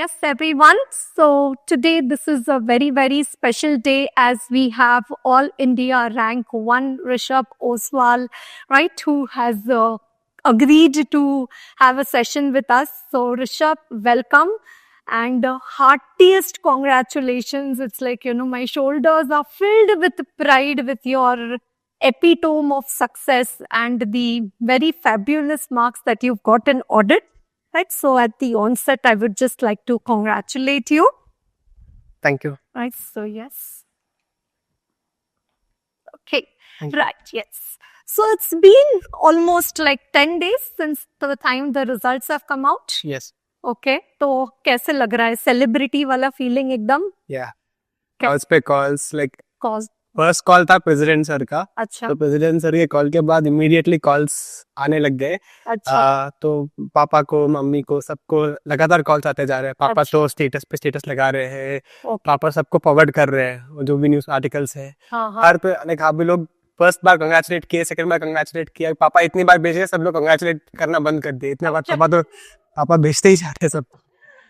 yes, everyone. So today this is a very, very special day as we have All India Rank 1 Rishabh Oswal, right, who has agreed to have a session with us. So Rishabh, welcome and heartiest congratulations. It's like, my shoulders are filled with pride with your epitome of success and the very fabulous marks that you've got in audit. Right. So at the onset, I would just like to congratulate you. Thank you. Right. So yes. Okay. Thank you. Right. Yes. So it's been almost like 10 days since the time the results have come out. Yes. Okay. तो कैसे लग रहा है? Celebrity वाला feeling एकदम? Yeah. क्या? Calls पे calls like Cause. First call था प्रेसिडेंट सर का. अच्छा. तो प्रेसिडेंट सर के कॉल के बाद इमीडिएटली कॉल्स आने लग गए. अच्छा. तो पापा को, मम्मी को, सबको लगातार कॉल्स आते जा रहे हैं. पापा अच्छा. तो स्टेटस पे स्टेटस लगा रहे हैं. ओके. पापा सबको फॉरवर्ड कर रहे हैं वो जो भी न्यूज आर्टिकल्स है. हाँ, हाँ. हर पे अनेक भी लोग फर्स्ट बार कंग्रेचुलेट किए, सेकंड बार कंग्रेचुलेट किया. पापा इतनी बार भेजे, सब लोग कंग्रेचुलेट करना बंद कर दिए. इतना बार पापा भेजते ही जाते सब.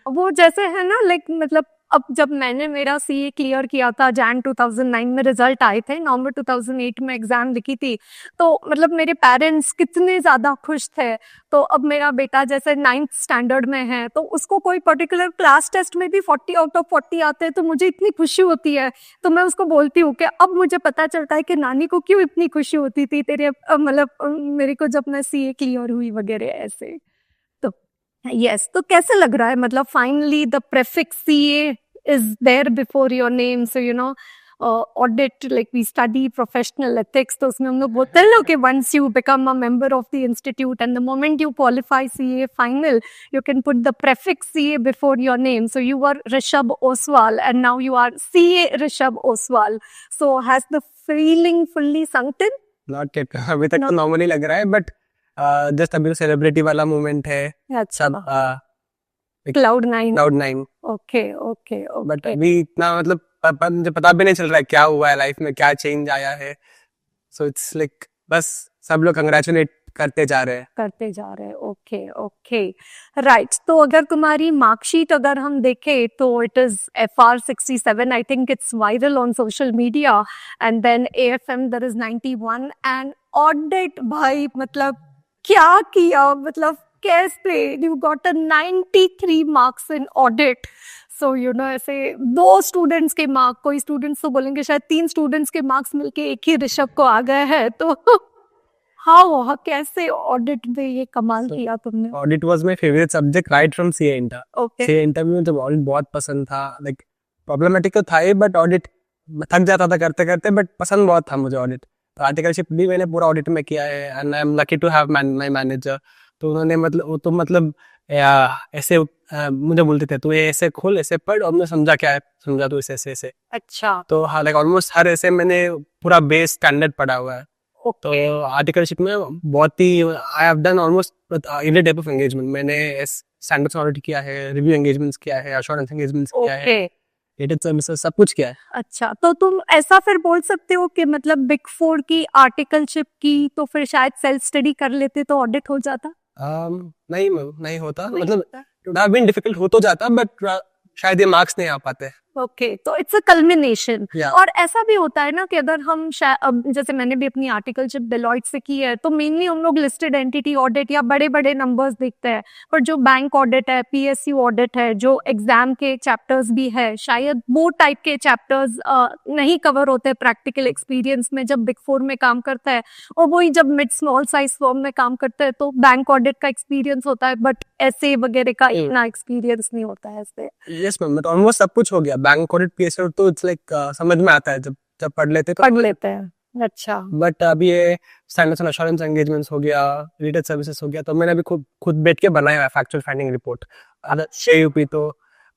वो जैसे है ना, लाइक मतलब अब जब मैंने मेरा सीए क्लियर किया था, जैन 2009 में रिजल्ट आए थे, नवंबर 2008 में एग्जाम लिखी थी, तो मतलब मेरे पेरेंट्स कितने ज्यादा खुश थे. तो अब मेरा बेटा जैसे 9th स्टैंडर्ड में है, तो उसको कोई पर्टिकुलर क्लास टेस्ट में भी 40 आउट ऑफ 40 आते हैं, तो मुझे इतनी खुशी होती है. तो मैं उसको बोलती हूँ कि अब मुझे पता चलता है कि नानी को क्यों इतनी खुशी होती थी तेरे मतलब मेरे को जब मैं सीए क्लियर हुई वगैरह ऐसे. Yes, तो कैसे लग रहा है, मतलब finally the prefix CA is there before your name, so audit, like we study professional ethics, तो उसमें हम लोग बोलते हैं ना कि once you become a member of the institute and the moment you qualify CA final, you can put the prefix CA before your name. So you were Rishabh Oswal and now you are CA Rishabh Oswal. So has the feeling fully sunk in? Not yet. अभी तक तो normally लग रहा है, but just अभी celebrity वाला moment है. अच्छा. सब Cloud9. ओके. बट अभी इतना मतलब मुझे पता भी नहीं चल रहा है क्या हुआ है लाइफ में, क्या चेंज आया है. सो इट्स लाइक बस सब लोग कंग्रेचुलेट करते जा रहे हैं. ओके. राइट. तो अगर तुम्हारी मार्कशीट अगर हम देखें तो it is FR67. I think it's viral on social media. And then AFM there is 91 and audit. भाई मतलब क्या किया, मतलब कैसे you got a 93 marks in audit. So ऐसे 2 स्टूडेंट्स के मार्क, कोई स्टूडेंट्स तो बोलेंगे शायद 3 स्टूडेंट्स के मार्क्स मिलके एक ही ऋषभ को आ गए हैं. तो हाउ कैसे ऑडिट में ये कमाल किया तुमने? Audit was my favourite subject right from CA inter. CA inter में मुझे ऑडिट बहुत पसंद था. लाइक प्रॉब्लमेटिक तो था ही, बट ऑडिट थक जाता था करते करते, बट पसंद बहुत था मुझे ऑडिट. तो आर्टिकलशिप भी मैंने पूरा ऑडिट में किया है and I am lucky to have my manager. तो उन्होंने मतलब ऐसे मुझे बोलते थे तू ये ऐसे खोल, ऐसे पढ़, और मैं समझा क्या है, समझा तू ऐसे ऐसे. अच्छा. तो हाँ, लाइक ऑलमोस्ट हर ऐसे मैंने पूरा बेस स्टैंडर्ड पढ़ा हुआ है. तो आर्टिकलशिप में बहुत ही I have done almost every type of engagement. मैंने स्टैंडर्ड्स ऑडिट किया है, रिव्यू एंगेजमेंट्स किया है, एश्योरेंस एंगेजमेंट्स किया है, एडिट सर्विसेज, सब कुछ किया है. अच्छा. तो तुम ऐसा फिर बोल सकते हो कि मतलब बिग 4 की आर्टिकलशिप की तो फिर शायद सेल्फ स्टडी कर लेते तो ऑडिट हो जाता? नहीं होता. मतलब it would have been difficult, हो तो जाता, बट शायद ये मार्क्स नहीं आ पाते. ओके. तो इट्स अ कल्मिनेशन. Yeah. और ऐसा भी होता है ना कि अगर हम अब जैसे मैंने भी अपनी आर्टिकलशिप डेलॉइट से की है, तो मेनली हम लोग लिस्टेड एंटिटी ऑडिट या बड़े बड़े नंबर्स देखते हैं, पर जो बैंक ऑडिट है, PSU ऑडिट है, जो एग्जाम के चैप्टर्स भी है, शायद वो टाइप के चैप्टर्स नहीं कवर होते प्रैक्टिकल एक्सपीरियंस में जब बिग 4 में काम करता है. और वही जब मिड स्मॉल साइज फर्म में काम करता है तो बैंक ऑडिट का एक्सपीरियंस होता है, बट ऐसे वगैरह का इतना एक्सपीरियंस नहीं होता है ऐसे. यस मैम, बट ऑलमोस्ट सब कुछ हो गया. बैंक ऑडिट, PSU तो इट्स लाइक समझ में आता है जब पढ़ लेते हैं. अच्छा. बट अभी ये स्टैंडर्ड्स एंड एश्योरेंस एंगेजमेंट्स हो गया, एडिट सर्विसेज हो गया, तो मैंने अभी खुद बैठ के बनाया है फैक्चुअल फाइंडिंग रिपोर्ट. AUP तो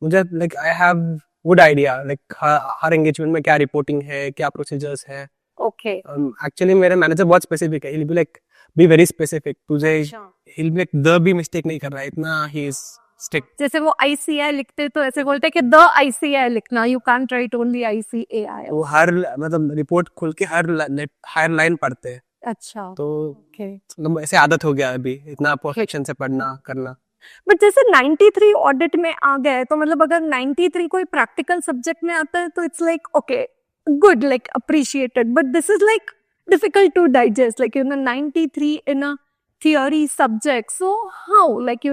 मुझे like I have good idea like हर एंगेजमेंट में क्या रिपोर्टिंग है, क्या प्रोसीजर्स है. ओके. एक्चुअली मेरे मैनेजर बहुत स्पेसिफिक है. He will be like be very specific. तुझे he will be like the भी मिस्टेक नहीं कर रहा है, इतना ही इज स्टिक. जैसे वो ICI लिखते तो ऐसे बोलते कि द ICI लिखना, you can't right only ICAI. वो हर मतलब रिपोर्ट खोल के हर लाइन पढ़ते हैं. अच्छा. तो मतलब ऐसे आदत हो गया अभी इतना परफेक्शन से पढ़ना करना. बट जैसे 93 ऑडिट में आ गए तो मतलब अगर 93 कोई प्रैक्टिकल सब्जेक्ट में आता है तो it's like okay good, like appreciated, but this is like difficult to digest, like 93 in a theory subject. So how, like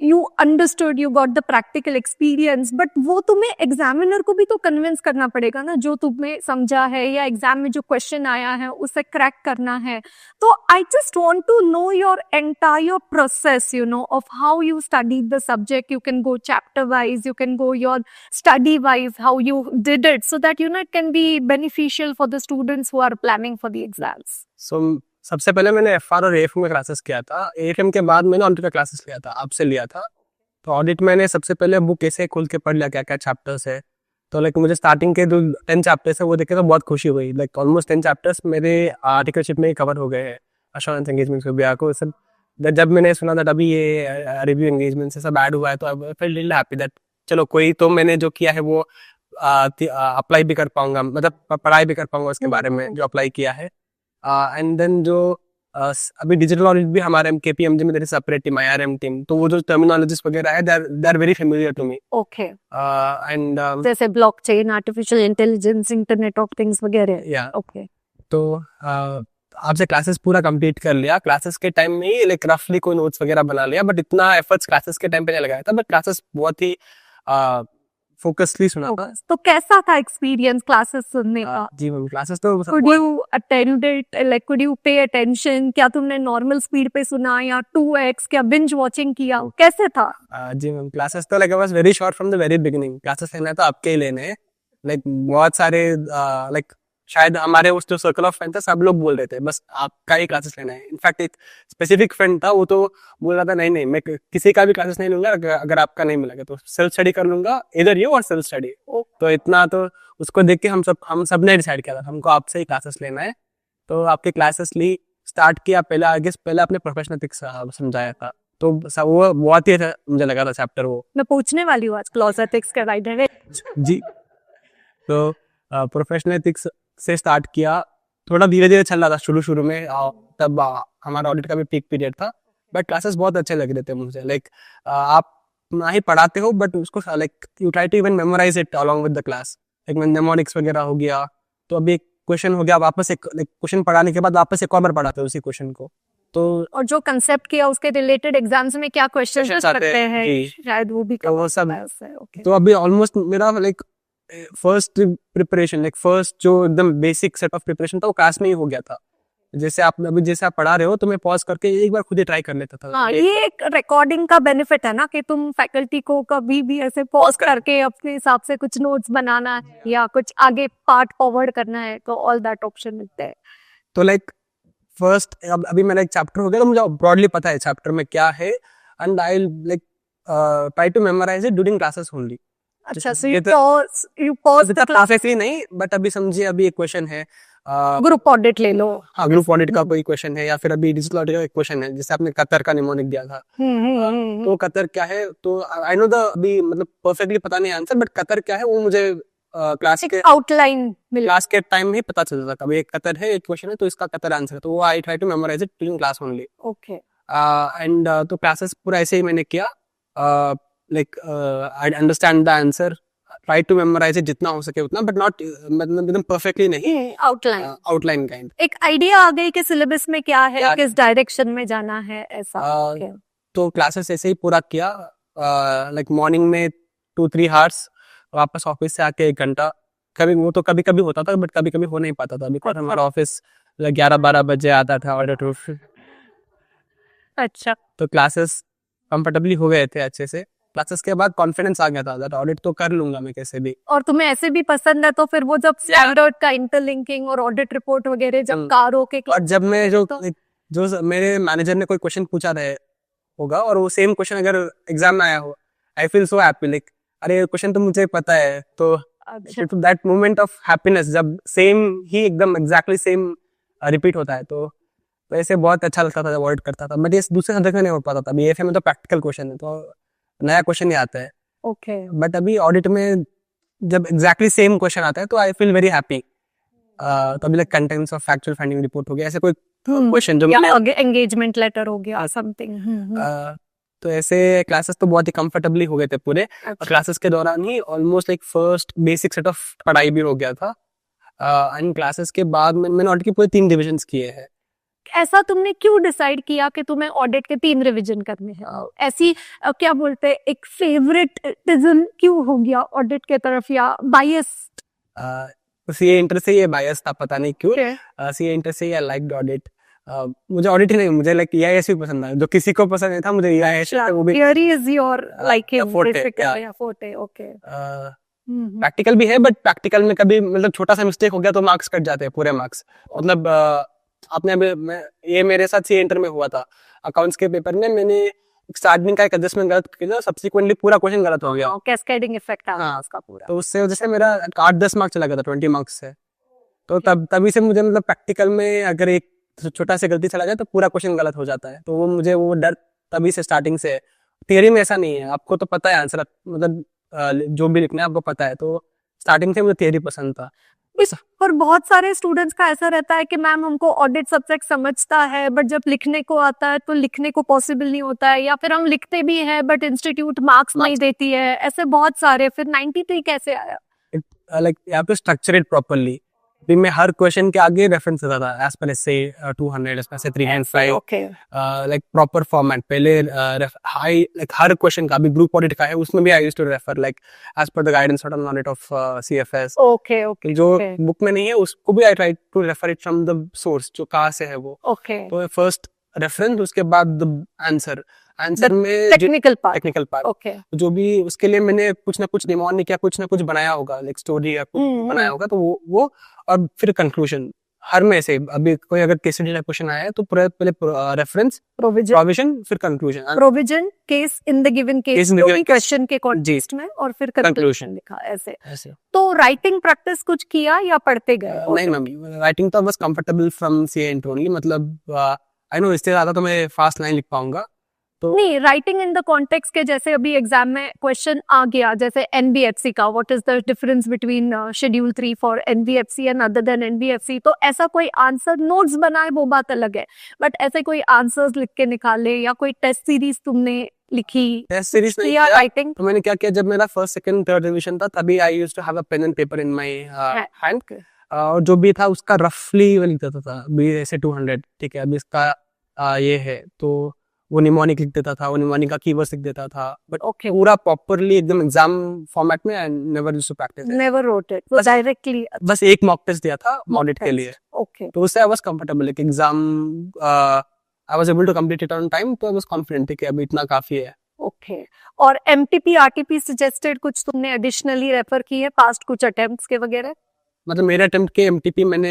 you understood, you got the practical experience, but वो तुम्हें examiner को भी तो convince करना पड़ेगा ना, जो तुम्हें समझा है या एग्जाम में जो क्वेश्चन आया है उसे क्रैक करना है. तो I just want to know your entire process, of how you studied the subject. You can go chapter wise, you can go your study wise, how you did it, so that it can be beneficial for the students who are planning for the exams. So सबसे पहले मैंने FR और AFM का classes किया था. AFM के बाद मैंने ऑडिट का क्लासेस लिया था, आपसे लिया था. तो ऑडिट मैंने सबसे पहले बुक ऐसे खोल के पढ़ लिया क्या क्या चैप्टर्स है. तो लाइक मुझे स्टार्टिंग के जो 10 चैप्टर्स है वो देख के तो बहुत खुशी हुई. लाइक ऑलमोस्ट 10 चैप्टर्स मेरे आर्टिकलशिप में ही कवर हो गए हैं. अश्योरेंस एंगेजमेंट को भी को सब जब मैंने सुना था तभी ये रिव्यू एंगेजमेंट से सब ऐड हुआ है तो I feel really happy that चलो कोई तो मैंने जो किया है वो अप्लाई भी कर पाऊंगा, मतलब पढ़ाई भी कर पाऊंगा उसके बारे में जो अप्लाई किया है. एंड देन जो अभी डिजिटल ऑडिट भी हमारे केपीएमजी में सेपरेट टीम, आईआरएम टीम, तो वो जो टर्मिनोलॉजीज वगैरह है they are very familiar to me. Okay. And जैसे blockchain, artificial intelligence, internet of things वगैरह. या ओके. तो आपसे क्लासेस पूरा कंप्लीट कर लिया. क्लासेस के टाइम में ही लाइक रफली कोई नोट्स वगैरह बना लिया, बट इतना एफर्ट्स क्लासेस के टाइम पे नहीं लगाया था. बट क्लासेस बहुत ही फोकसली सुना था. तो कैसा था एक्सपीरियंस क्लासेस सुनने का? जी मैम, क्लासेस तो could you attend it, like could you pay attention? क्या तुमने नॉर्मल स्पीड पे सुना या 2x, क्या बिंज वॉचिंग किया, कैसे था? जी मैम, क्लासेस तो like I was very sure from the very beginning. Classes लेना है तो आपके ही लेने हैं. लाइक बहुत सारे लाइक शायद हमारे उस जो सर्कल ऑफ फ्रेंड था सब लोग बोल रहे थे बस आपका ही क्लासेस लेना है. इनफैक्ट एक स्पेसिफिक फ्रेंड था वो तो बोल रहा था नहीं मैं किसी का भी क्लासेस नहीं लूंगा अगर आपका नहीं मिलेगा तो सेल्फ स्टडी कर लूंगा, इधर ये और सेल्फ स्टडी. तो इतना तो उसको देख के हम सब ने डिसाइड किया था हमको आपसे ही क्लासेस लेना है. तो आपके क्लासेस ली, स्टार्ट किया. पहले अपने प्रोफेशनल एथिक्स समझाया था तो वो बहुत ही अच्छा मुझे लगा था चैप्टर. वो मैं पूछने वाली हूँ आज क्लॉज एथिक्स के बारे में. जी. तो प्रोफेशनल एथिक्स से स्टार्ट किया. थोड़ा धीरे धीरे चल रहा था शुरू में. तब हमारा ऑडिट का भी पीक पीरियड था. बट क्लासेस बहुत अच्छे लग रहे थे मुझे. लाइक आप ना ही पढ़ाते हो बट उसको like you try to even memorize it along with the class. Like mnemonics वगैरह हो गया तो अभी एक क्वेश्चन हो गया, वापस एक क्वेश्चन पढ़ाने के बाद वापस एक और बार पढ़ाते हो उसी क्वेश्चन को. तो और जो कंसेप्ट किया उसके रिलेटेड एग्जाम्स में क्या क्वेश्चंस करते हैं शायद वो भी वो सब. तो अभी ऑलमोस्ट मेरा like first preparation, like first जो एकदम बेसिक सेट ऑफ प्रिपरेशन था वो क्लास में ही हो गया था. जैसे आप पढ़ा रहे हो तो मैं पॉज करके एक बार खुद ही ट्राई कर लेता था. हाँ, ये एक रिकॉर्डिंग का बेनिफिट है ना कि तुम फैकल्टी को कभी भी ऐसे पॉज करके अपने हिसाब से कुछ नोट्स बनाना है या कुछ आगे पार्ट फॉरवर्ड करना है तो ऑल दैट ऑप्शन मिलते हैं. तो लाइक फर्स्ट अभी मेरा एक चैप्टर हो गया तो मुझे ब्रॉडली पता है चैप्टर में क्या है and I like try to memorise it during classes only. अच्छा, so you pause the classes ही नहीं, बट अभी समझिए अभी एक क्वेश्चन है ग्रुप ऑडिट ले लो. हाँ, ग्रुप ऑडिट का कोई क्वेश्चन है या फिर अभी डिजिटल ऑडिट का एक क्वेश्चन है. जैसे आपने कतर का निमोनिक दिया था. तो कतर क्या है तो आई नो द अभी मतलब परफेक्टली पता नहीं आंसर, बट कतर क्या है वो मुझे क्लास के आउटलाइन क्लास के टाइम में ही पता चल जाता. कभी एक कतर है एक क्वेश्चन है तो इसका कतर आंसर है तो वो I try to memorise it during class only. Okay. And तो क्लासेस पूरा ऐसे ही मैंने किया. Like I understand the answer, try to memorise it जितना हो सके उतना, बट नॉट मतलब एकदम परफेक्टली नहीं, आउटलाइन काइंड. एक आइडिया आ गई कि सिलेबस में क्या है, किस डायरेक्शन में जाना है ऐसा. तो क्लासेस ऐसे ही पूरा किया. लाइक मॉर्निंग में 2-3 आवर्स, वापस ऑफिस से आके 1 घंटा. कभी वो तो कभी कभी होता था बट कभी कभी हो नहीं पाता था बिकॉज हमारा ऑफिस 11-12 बजे आता था ऑडिट. अच्छा. तो क्लासेस कंफर्टेबली हो गए थे अच्छे से. क्लासेस के बाद कॉन्फिडेंस आ गया था दैट ऑडिट तो कर लूंगा मैं कैसे भी. और तुम्हें ऐसे भी पसंद है तो फिर वो जब स्टैंडर्ड का इंटरलिंकिंग और ऑडिट रिपोर्ट वगैरह जब कारों के और जब मैं जो मेरे मैनेजर ने कोई क्वेश्चन पूछा रहे होगा और वो सेम क्वेश्चन अगर एग्जाम में आया हो, I feel so happy. Like अरे क्वेश्चन तो मुझे पता है. तो दैट मोमेंट ऑफ हैप्पीनेस जब सेम ही एकदम एग्जैक्टली सेम रिपीट होता है तो ऐसे बहुत अच्छा लगता था जब ऑडिट करता था. बट ये दूसरे सब्जेक्ट में नहीं हो पाता था. बीएफए में तो प्रैक्टिकल क्वेश्चन है तो नया क्वेश्चन ही आता है. ओके. बट अभी ऑडिट में जब एग्जैक्टली सेम क्वेश्चन आता है तो आई फील वेरी हैप्पी. तो अभी like contents of factual finding report हो गया, ऐसे कोई क्वेश्चन जो एंगेजमेंट लेटर हो गया समथिंग. तो ऐसे क्लासेस तो बहुत ही कंफर्टेबली हो गए थे पूरे, और क्लासेस के दौरान ही almost like first basic set of पढ़ाई भी हो गया था। एंड क्लासेस के बाद मैंने ऑडिट के पूरे 3 डिविजन्स किए हैं। ऐसा तुमने क्यों डिसाइड किया कि तुम्हें ऑडिट के 3 रिवीजन करने हैं? ऐसी क्या बोलते हैं, एक फेवरेटिज्म क्यों हो गया ऑडिट के तरफ, या बायस? सीए इंटर से ये बायस था, पता नहीं क्यों। सीए इंटर से आई लाइक्ड ऑडिट। मुझे ऑडिट ही नहीं, मुझे लाइक ईआईएस भी पसंद है, जो किसी को पसंद नहीं था, मुझे ईआईएस वो भी। Theory is your liking basically, या फोर्टे, ओके। प्रैक्टिकल भी है, बट प्रैक्टिकल में कभी मतलब छोटा सा मिस्टेक हो गया तो मार्क्स कट जाते हैं, पूरे मार्क्स। मतलब आपने अभी ये मेरे साथ सीए इंटर में हुआ था। अकाउंट्स के पेपर में मैंने स्टार्टिंग का एक एडजस्टमेंट गलत किया, सब्सिक्वेंटली पूरा क्वेश्चन गलत हो गया। कैस्केडिंग इफेक्ट आ गया उसका पूरा। तो उससे वजह से मेरा 8-10 मार्क्स चला गया था 20 मार्क्स से। तो तभी से मुझे मतलब प्रैक्टिकल में अगर एक छोटा सा गलती चला जाए तो पूरा क्वेश्चन गलत हो जाता है। तो वो मुझे वो डर तभी से स्टार्टिंग से। थियरी में ऐसा नहीं है, आपको तो पता है आंसर, मतलब जो भी लिखना है आपको पता है। तो स्टार्टिंग से मुझे थियरी पसंद था। और बहुत सारे स्टूडेंट्स का ऐसा रहता है कि मैम हमको ऑडिट सब्जेक्ट समझता है, बट जब लिखने को आता है तो लिखने को पॉसिबल नहीं होता है, या फिर हम लिखते भी हैं बट इंस्टीट्यूट मार्क्स नहीं देती है। ऐसे बहुत सारे। फिर 93 कैसे आया? Like you have to structure it properly. भी मैं हर क्वेश्चन के आगे रेफरेंस देता था, एज पर एसे 200, as per SA 305, like proper format. पहले हाई लाइक हर क्वेश्चन का, अभी ग्रुप ऑडिट का है उसमें भी I used to refer like as per the guidance on audit of CFS. Okay जो बुक में नहीं है उसको भी I try to refer it from the source, जो कहाँ से है वो। तो फर्स्ट रेफरेंस, उसके बाद द आंसर में टेक्निकल पार्ट। ओके। जो भी उसके लिए मैंने कुछ ना कुछ निमोनिक या कुछ ना कुछ बनाया होगा, लाइक स्टोरी या कुछ बनाया होगा, तो वो और फिर कंक्लूजन। हर में से अभी कोई अगर केस स्टडी का क्वेश्चन आया है तो पहले रेफरेंस, प्रोविजन, फिर conclusion. Provision, case in the given case, question के कॉन्टेक्स्ट में, और फिर कंक्लूजन लिखा। ऐसे तो राइटिंग प्रैक्टिस कुछ किया या पढ़ते गए? नहीं मैम, राइटिंग तो बस कंफर्टेबल फ्रॉम सीए ओनली। मतलब आई नो इससे ज्यादा तो मैं फास्ट नहीं लिख पाऊंगा। तो नहीं, राइटिंग इन द कॉन्टेक्स्ट के, जैसे अभी एग्जाम में क्वेश्चन आ गया जैसे एनबीएफसी का, what is the difference between schedule 3 for NBFC and other than NBFC, तो ऐसा कोई आंसर नोट्स बनाए वो बात अलग है, बट ऐसे कोई आंसर्स लिख के निकाले, या कोई टेस्ट सीरीज तुमने लिखी? टेस्ट सीरीज नहीं किया, राइटिंग तो मैंने क्या किया, जब मेरा फर्स्ट सेकंड थर्ड रिवीजन था तभी I used to have a pen and paper in my hand, और जो भी था उसका रफली लिख देता था। अभी ऐसे 200, ठीक है, अभी इसका ये है तो वो निमोनिक लिख देता था, वो निमोनिक का कीवर्ड्स लिख देता था, बट पूरा प्रॉपर्ली एकदम एग्जाम फॉर्मेट में। I never used to practise it, never wrote it, वो डायरेक्टली बस एक मॉक टेस्ट दिया था ऑडिट के लिए। ओके। तो उससे आई वाज कंफर्टेबल, एक exam I was able to complete it on time, तो आई वाज कॉन्फिडेंट कि अभी इतना काफी है। ओके। और एमटीपी आरटीपी सजेस्टेड कुछ तुमने एडिशनली रेफर की है पास्ट कुछ अटेम्प्ट्स के वगैरह? मतलब मेरे अटेम्प्ट के एमटीपी मैंने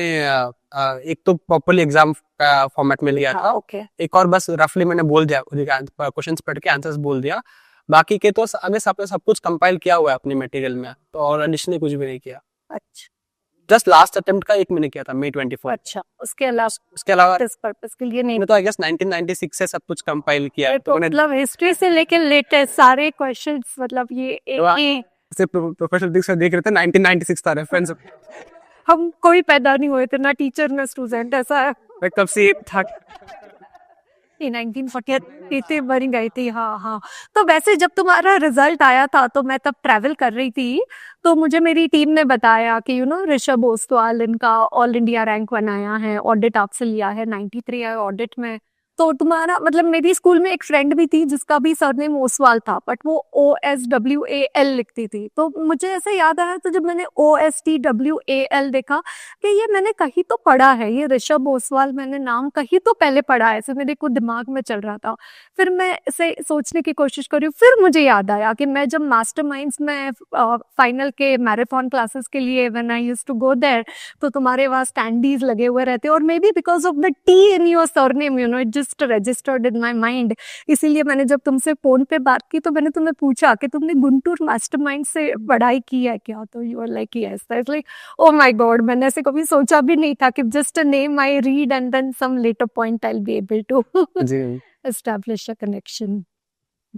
एक तो प्रॉपर्ली एग्जाम का फॉर्मेट में लिया था, एक और बस रफली मैंने बोल दिया, क्वेश्चंस पढ़ के आंसर्स बोल दिया। बाकी के तो सब कुछ कंपाइल किया हुआ है अपने मटेरियल में, तो और एडिशनली कुछ भी नहीं किया। अच्छा। जस्ट लास्ट अटेम्प्ट का एक मैंने किया था May 24। अच्छा, उसके अलावा इस पर्पस के लिए नहीं? मैं तो आई गेस 1996 से सब कुछ कंपाइल किया है। तो मतलब हिस्ट्री से लेके लेटेस्ट सारे क्वेश्चंस, मतलब ये प्रोफेसर दिख से देख रहे थे 1996 था रेफरेंस। हम कोई पैदा नहीं हुए थे, ना टीचर ना स्टूडेंट, ऐसा है। मैं कब से था 1948 बनी गई थी। हाँ। तो वैसे जब तुम्हारा रिजल्ट आया था तो मैं तब ट्रैवल कर रही थी, तो मुझे मेरी टीम ने बताया कि ऋषभ ओस्तवाल इनका ऑल इंडिया रैंक बनाया है, ऑडिट आपसे लिया है, 93 है ऑडिट में। तो तुम्हारा मतलब, मेरी स्कूल में एक फ्रेंड भी थी जिसका भी सरनेम ओसवाल था, बट वो OSWAL लिखती थी। तो मुझे ऐसे याद आया, तो जब मैंने OSTWAL देखा कि ये मैंने कहीं तो पढ़ा है, ये ऋषभ ओसवाल मैंने नाम कहीं तो पहले पढ़ा है, ऐसे मेरे को दिमाग में चल रहा था। फिर मैं इसे सोचने की कोशिश करी, फिर मुझे याद आया कि मैं जब मास्टरमाइंड्स में फाइनल के मैराथन क्लासेस के लिए when I used to go there, तो तुम्हारे वहाँ स्टैंडीज लगे हुए रहते, और may be because of the T in your surname, it just registered in my mind. इसीलिए मैंने जब तुमसे फोन पे बात की तो मैंने तुम्हें पूछा कि तुमने गुंटूर मास्टरमाइंड से पढ़ाई की है क्या, तो you are like yes. It's like oh my God, मैंने ऐसे कभी सोचा भी नहीं था कि just a name I read and then some later point I will be able to establish a connection.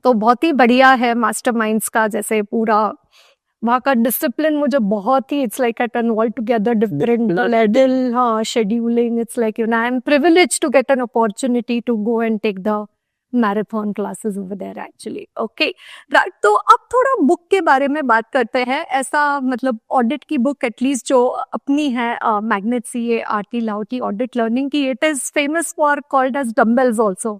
तो बहुत ही बढ़िया है मास्टरमाइंड्स का, जैसे पूरा वहाँ का डिसिप्लिन मुझे बहुत ही, it's like at an altogether different level. हाँ, scheduling, it's like I am privileged to get an opportunity to go and take the marathon classes over there actually. Okay right, तो अब थोड़ा book के बारे में बात करते हैं। ऐसा मतलब ऑडिट की बुक एटलीस्ट जो अपनी है मैग्नेट सीए आरती लाउ की ऑडिट लर्निंग की, it is famous for called as dumbbells also,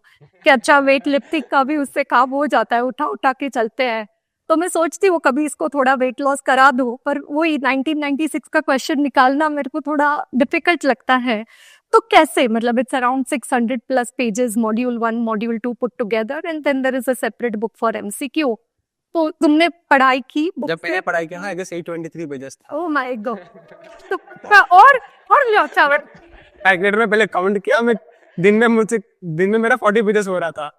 कि अच्छा वेट लिफ्टिंग का भी उससे काम हो जाता है, उठा उठा के चलते हैं। तो मैं सोचती हूँ कभी इसको थोड़ा वेट लॉस करा दूं, पर वही 1996 का क्वेश्चन निकालना मेरे को थोड़ा डिफिकल्ट लगता है। तो कैसे, मतलब it's around 600 plus pages, module 1 module 2 put together and then there is a separate book for MCQ. तो तुमने पढ़ाई की बुक जब मैंने पढ़ाई किया, आई गेस 823 पेजेस था। Oh my God. तो और अच्छा कैलकुलेटर में पहले काउंट किया, मैं दिन में मेरा 40 पेजेस हो रहा था।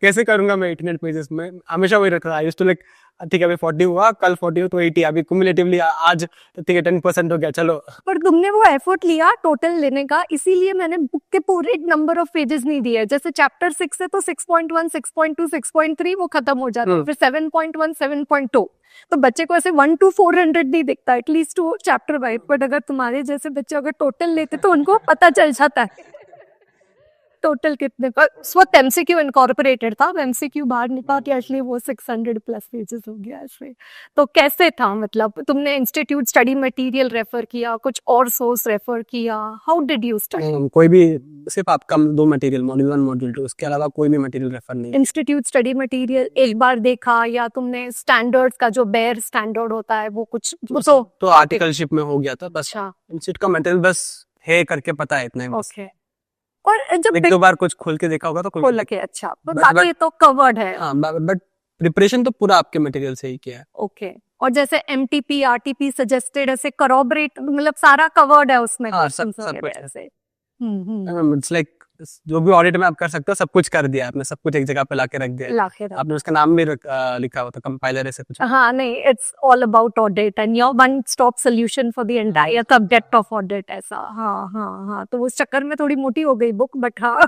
कैसे करूंगा मैं 800 पेजेस में, हमेशा वही रखा। आई यूज्ड टू लाइक ठीक है अभी 40 हुआ, कल 40 हो तो 80, अभी क्युमुलेटिवली आज ठीक है 10% हो गया, चलो। पर तुमने वो एफर्ट लिया टोटल लेने का, इसीलिए मैंने बुक के पूरे नंबर ऑफ पेजेस नहीं दिए। जैसे चैप्टर 6 है तो 6.1 6.2 6.3 वो खत्म हो जाता है, फिर 7.1 7.2। तो बच्चे को ऐसे 1 to 400 नहीं दिखता at least to chapter wise, but अगर तुम्हारे जैसे बच्चे अगर टोटल लेते तो उनको पता चल जाता है टोटल कितने का। उस वक्त एमसीक्यू इनकॉर्पोरेटेड था, एमसीक्यू बाहर निकाल के एक्चुअली वो 600 प्लस पेजेस हो गया ऐसे। तो कैसे था, मतलब तुमने इंस्टीट्यूट स्टडी मटेरियल रेफर किया, कुछ और सोर्स रेफर किया, हाउ डिड यू स्टडी? कोई भी, सिर्फ आपका 2 मटेरियल, मॉड्यूल 1 मॉड्यूल 2, उसके अलावा कोई भी मटेरियल रेफर नहीं। इंस्टीट्यूट स्टडी मटेरियल एक बार देखा, या तुमने स्टैंडर्ड्स का जो बेयर स्टैंडर्ड होता है वो कुछ तो आर्टिकलशिप में हो गया था बस। इंस्टीट्यूट का मटेरियल बस है करके पता है इतना ही। ओके, और जब एक दो बार कुछ खोल के देखा होगा तो खोल के, अच्छा तो बाकी तो कवर्ड है। हाँ, बट प्रिपरेशन तो पूरा आपके मटेरियल से ही किया है। ओके, और जैसे एमटीपी आरटीपी सजेस्टेड ऐसे कॉरबोरेट, मतलब सारा कवर्ड है उसमें। हाँ, सब कुछ ऐसे। इट्स लाइक जो भी ऑडिट में आप कर सकते हो सब कुछ कर दिया आपने, सब कुछ एक जगह पे लाके रख दिया। आपने उसका नाम भी लिखा होता कंपाइलर ऐसे कुछ। हाँ नहीं, it's all about audit and your one stop solution for the entire subject of audit ऐसा। हाँ हाँ हाँ, तो उस चक्कर में थोड़ी मोटी हो गई बुक, बट हाँ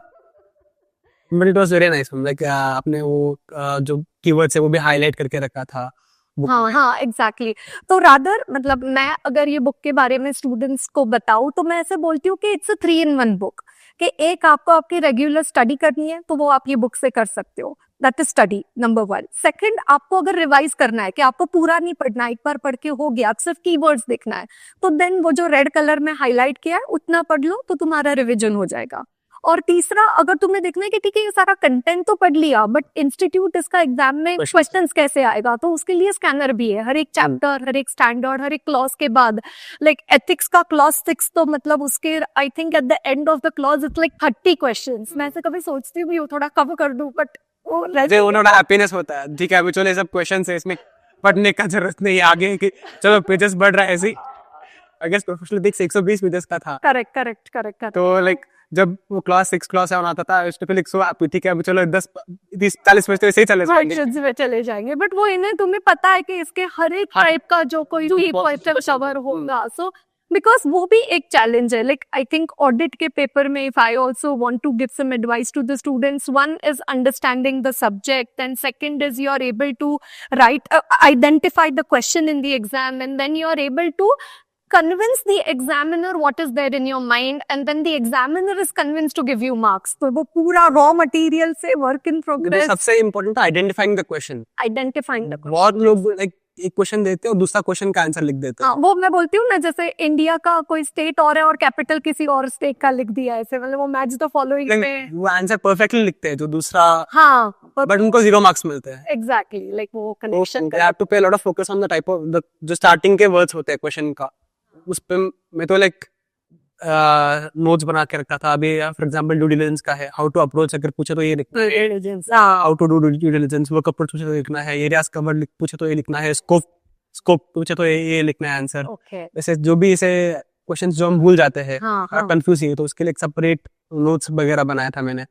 but it was very nice. Like आपने वो जो कीवर्ड्स है वो भी हाईलाइट करके रखा था। हाँ हाँ एग्जैक्टली। तो रादर मतलब मैं अगर ये बुक के बारे में स्टूडेंट्स को बताऊं तो मैं ऐसे बोलती हूँ कि इट्स अ 3-in-1 बुक, कि एक आपको आपकी रेगुलर स्टडी करनी है तो वो आप ये बुक से कर सकते हो, that is study number 1। Second, आपको अगर रिवाइज करना है कि आपको पूरा नहीं पढ़ना है, एक बार पढ़ के हो गया, सिर्फ कीवर्ड्स देखना है, तो देन वो जो रेड कलर में हाईलाइट किया है उतना पढ़ लो तो तुम्हारा रिविजन हो जाएगा। और तीसरा, अगर तुम्हें देखना है कि ठीक है ये सारा कंटेंट तो पढ़ लिया बट इंस्टीट्यूट इसका एग्जाम में क्वेश्चंस कैसे आएगा, तो उसके लिए स्कैनर भी है। हर एक चैप्टर, हर एक स्टैंडर्ड, हर एक क्लॉज के बाद, लाइक एथिक्स का क्लॉज 6 तो मतलब उसके I think at the end of the clause it's like 30 questions. मैं ऐसे कभी सोचती हूँ थोड़ा कवर कर दूं, बट वो उन्होंने हैप्पीनेस होता है, ठीक है अभी चलो सब क्वेश्चंस है, इसमें पढ़ने का जरूरत नहीं आगे कि चलो पेजेस बढ़ रहा है ऐसे ही। आई गेस प्रोफेशनल देख 120 पेजेस का था। करेक्ट। तो लाइक जब वो क्लास 6 क्लास 7 आता था उसके फिर 100 ठीक है अभी चलो 10-30-40 पेज तो ऐसे ही चले जाएंगे, बट वो इन्हें तुम्हें पता है कि इसके हर एक टाइप का जो कोई कवर होगा। सो बिकॉज वो भी एक चैलेंज है। लाइक आई थिंक ऑडिट के पेपर में if I also want to give some advice to the students, one is understanding the subject and second is you are able to write identify the question in the exam and then you are able to convince the examiner what is there in your mind and then the examiner is convinced to give you marks. तो वो पूरा raw material से work in progress। सबसे important है identifying the question। बहुत लोग like एक question देते हैं और दूसरा क्वेश्चन का आंसर लिख देते हैं। वो मैं बोलती हूँ ना, जैसे इंडिया का कोई स्टेट और है और कैपिटल किसी और स्टेट का लिख दिया है ऐसे, मतलब वो मैच द फॉलोइंग में वो आंसर परफेक्टली लिखते हैं जो दूसरा, हाँ बट उनको 0 मार्क्स मिलते हैं। एग्जैक्टली, लाइक वो कनेक्शन। दे हैव टू पे a lot of focus on the type of जो स्टार्टिंग के वर्ड्स होते हैं क्वेश्चन का, उस पे मैं तो लाइक नोट्स बना के रखा था। अभी फॉर एग्जांपल ड्यू डिलिजेंस का है, हाउ टू अप्रोच अगर पूछे तो ये लिखना है, how to do due diligence, work approach पूछे तो लिखना है, एरियाज कवर्ड पूछे तो ये लिखना है, स्कोप पूछे तो ये लिखना है आंसर। वैसे जो भी ऐसे क्वेश्चंस जो हम भूल जाते हैं, कंफ्यूज है, तो उसके लिए एक सेपरेट नोट्स वगैरह बनाया था मैंने।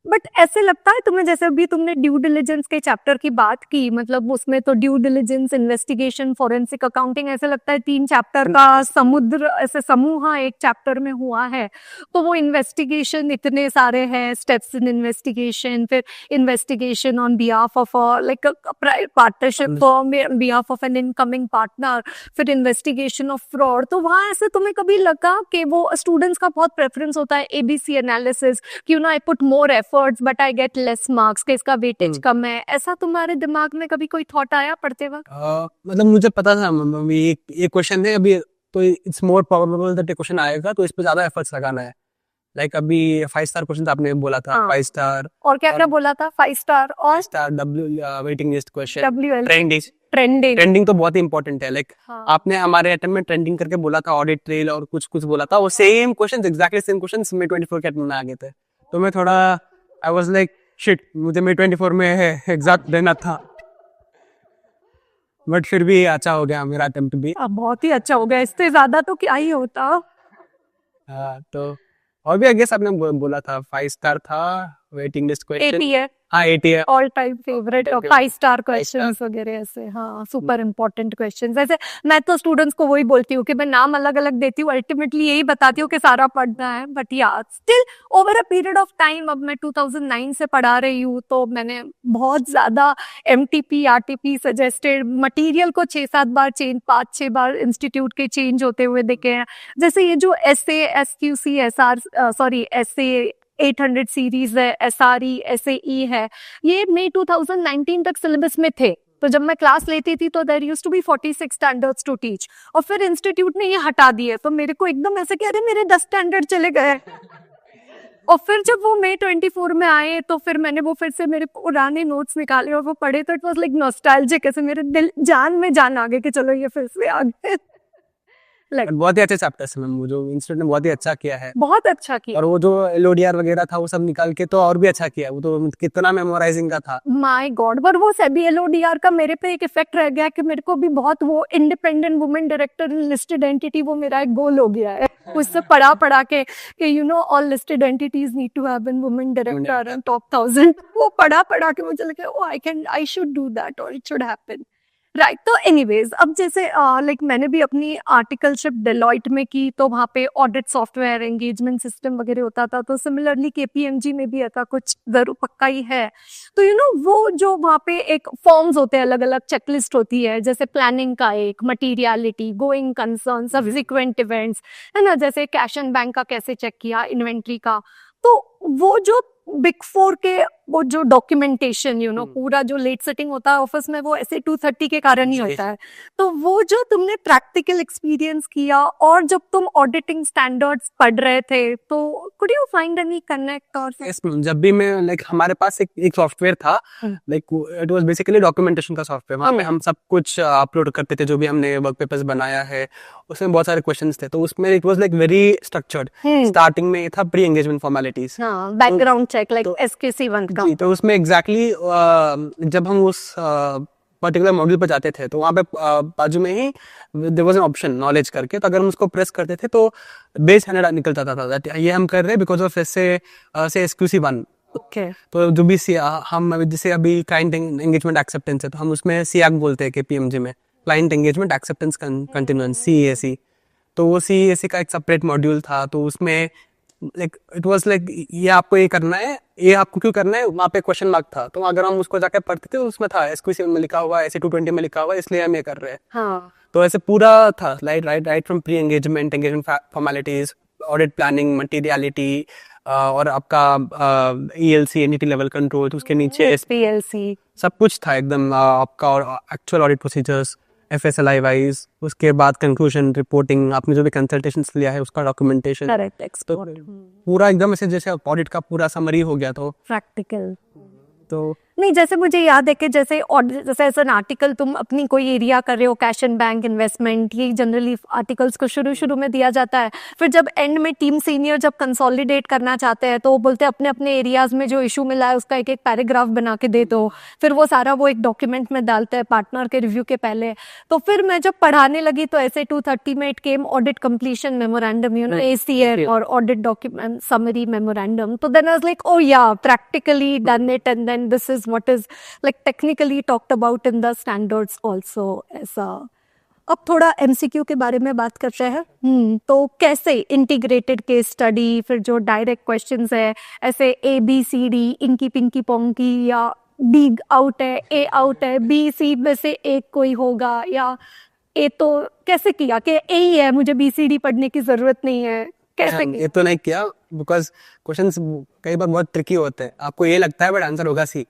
बट ऐसे लगता है तुम्हें, जैसे अभी तुमने ड्यू डिलिजेंस के चैप्टर की बात की, मतलब उसमें तो due diligence, investigation, forensic accounting, ऐसे लगता है 3 चैप्टर का समुद्र ऐसे समूह एक चैप्टर में हुआ है। तो वो इन्वेस्टिगेशन इतने सारे हैं, स्टेप्स इन इन्वेस्टिगेशन, फिर investigation on behalf of like partnership form behalf of N incoming partner, फिर इन्वेस्टिगेशन ऑफ फ्रॉड। तो वहां ऐसे तुम्हें कभी लगा कि वो स्टूडेंट्स का बहुत प्रेफरेंस होता है एबीसी एनालिसिस, क्यों ना I put more effort efforts but I get less marks, कि इसका वेटेज कम है, ऐसा तुम्हारे दिमाग में कभी कोई थॉट आया पढ़ते वक्त? मतलब मुझे पता था अभी एक क्वेश्चन है अभी, तो it's more probable that question आएगा, तो इस पे ज्यादा एफर्ट्स लगाना है। लाइक अभी 5 स्टार क्वेश्चन आपने बोला था, 5 स्टार और क्या क्या बोला था? 5 स्टार और star waiting list question, trending trending तो बहुत ही इंपॉर्टेंट है। लाइक आपने हमारे अटेम्प्ट में ट्रेंडिंग करके बोला था, ऑडिट ट्रेल और कुछ कुछ बोला था, वो same questions, exactly same questions में 24 के अटेम्प्ट में आ गए थे। तो मैं थोड़ा आई वाज लाइक शिट, मुझे मैं 24 में एग्जैक्ट देना था, बट फिर भी अच्छा हो गया मेरा अटेम्प्ट भी। बहुत ही अच्छा हो गया, इससे ज्यादा तो क्या ही होता। तो और भी आई गेस आपने बोला था 5 स्टार था, वेटिंग लिस्ट क्वेश्चन 80 है। हाँ 80 है, all time favourite 5 star questions वगैरह ऐसे। हाँ, सुपर इंपॉर्टेंट क्वेश्चंस। ऐसे मैं तो स्टूडेंट्स को वही बोलती हूँ कि मैं नाम अलग अलग देती हूँ, अल्टीमेटली यही बताती हूँ कि सारा पढ़ना है, बट या still over a period of time, अब मैं 2009 से पढ़ा रही हूँ, तो मैंने बहुत ज्यादा MTP RTP सजेस्टेड मटेरियल को 6-7 बार चेंज, 5-6 बार इंस्टीट्यूट के चेंज होते हुए देखे हैं। जैसे ये जो SASQC SA 800 सीरीज है, SRE SAE है, ये मई 2019 तक सिलेबस में थे। तो जब मैं क्लास लेती थी तो there used to be 46 standards to teach, और फिर इंस्टीट्यूट ने ये हटा दिए, तो मेरे को एकदम ऐसे कह रहे मेरे 10 स्टैंडर्ड चले गए। और फिर जब वो मई 24 में आए, तो फिर मैंने वो फिर से मेरे पुराने नोट्स निकाले और वो पढ़े, तो इट वाज लाइक नॉस्टैल्जिक, ऐसे मेरे दिल जान में जान आ गए कि चलो ये फिर से आ गए। बहुत ही अच्छे चैप्टर्स में वो जो इंस्टीट्यूट ने बहुत ही अच्छा किया है, बहुत अच्छा किया। और वो जो LODR वगैरह था वो सब निकाल के तो और भी अच्छा किया, वो तो कितना मेमोराइजिंग का था, माय गॉड। पर वो सेबी LODR का मेरे पे एक इफेक्ट रह गया कि मेरे को भी बहुत वो independent women director listed entity, वो मेरा एक गोल हो गया है उससे पढ़ा के कि all listed entities need to have an women director and top 1000। वो पढ़ा के मुझे लगा oh I should do that और इट शुड हैपन, राइट। तो एनीवेज, अब जैसे लाइक मैंने भी अपनी आर्टिकलशिप डेलॉइट में की, तो वहाँ पे ऑडिट सॉफ्टवेयर एंगेजमेंट सिस्टम वगैरह होता था, तो सिमिलरली KPMG में भी ऐसा कुछ जरूर पक्का ही है। तो वो जो वहाँ पे एक फॉर्म्स होते हैं, अलग अलग चेकलिस्ट होती है, जैसे प्लानिंग का एक, materiality, going concern, subsequent events, है ना, जैसे कैश एंड बैंक का कैसे चेक किया, इन्वेंट्री का। तो वो जो बिग 4 के वो जो डॉक्यूमेंटेशन पूरा जो लेट सेटिंग होता है ऑफिस में, वो ऐसे 230 के कारण ही होता है। तो वो जो तुमने प्रैक्टिकल एक्सपीरियंस किया, और जब तुम ऑडिटिंग स्टैंडर्ड्स पढ़ रहे थे, तो could you find any connect? और जब भी मैं लाइक हमारे पास एक सॉफ्टवेयर था, like it was basically documentation का सॉफ्टवेयर, वहाँ पे हम सब कुछ अपलोड करते थे जो भी हमने वर्क पेपर्स बनाया है, उसमें बहुत सारे क्वेश्चंस थे, तो उसमें it was like very structured. Starting में था pre engagement formalities, background check like SKC1 का। तो उसमें एग्जैक्टली जब हम उस पर्टिकुलर मॉड्यूल पर जाते थे, तो वहाँ पे बाजू में ही there was an option knowledge करके, तो अगर हम उसको प्रेस करते थे तो बेस स्टैंडर्ड निकलता था, ये हम कर रहे हैं बिकॉज ऑफ से SQC1। ओके। तो जो भी हम जैसे अभी क्लाइंट एंगेजमेंट एक्सेप्टेंस है, तो हम उसमें CAC बोलते हैं KPMG में, client engagement acceptance continuance, CEAC। तो वो CEAC का एक सेपरेट मॉड्यूल था, तो उसमें लाइक इट वाज लाइक ये आपको ये करना है, ये आपको क्यों करना है, वहाँ पे क्वेश्चन मार्क था, तो अगर हम उसको जाके पढ़ते थे उसमें था SQC में लिखा हुआ है, SE 220 में लिखा हुआ है, इसलिए हम ये कर रहे हैं। हाँ। तो ऐसे पूरा था right from pre engagement formalities, audit planning, materiality, और आपका ELC एंटिटी लेवल कंट्रोल, उसके नीचे SPLC, सब कुछ था एकदम, आपका actual audit procedures, FSLI wise, उसके बाद कंक्लूजन रिपोर्टिंग, आपने जो भी कंसल्टेशंस लिया है उसका डॉक्यूमेंटेशन, करेक्ट, तो पूरा एकदम ऐसे जैसे ऑडिट का पूरा समरी हो गया। तो प्रैक्टिकल तो नहीं, जैसे मुझे याद है कि जैसे एज एन आर्टिकल तुम अपनी कोई एरिया कर रहे हो, कैश एंड बैंक, इन्वेस्टमेंट, ये जनरली आर्टिकल्स को शुरू में दिया जाता है। फिर जब एंड में टीम सीनियर जब कंसोलिडेट करना चाहते हैं, तो वो बोलते हैं अपने अपने एरियाज में जो इशू मिला है उसका एक पैराग्राफ बना के दे दो। फिर वो सारा वो एक डॉक्यूमेंट में डालते हैं पार्टनर के रिव्यू के पहले। तो फिर मैं जब पढ़ाने लगी तो ऐसे 230 में it came audit completion memorandum, ACR और ऑडिट डॉक्यूमेंट समरी मेमोरेंडम। तो then I was like oh yeah, practically done it, and then this is what is like technically talked about in the standards also। ऐसा। अब थोड़ा MCQ के बारे में बात करते हैं। तो कैसे इंटीग्रेटेड केस स्टडी, फिर जो डायरेक्ट क्वेश्चंस है ऐसे ABCD, इनकी पिंकी पोंकी, या D आउट है, A आउट है, BC में से एक कोई होगा, या A तो कैसे किया कि A ही है, मुझे BCD पढ़ने की जरूरत नहीं है, कैसे ये तो नहीं किया, बिकॉज क्वेश्चंस कई बार बहुत ट्रिकी होते हैं, आपको ये लगता है बट आंसर होगा सी।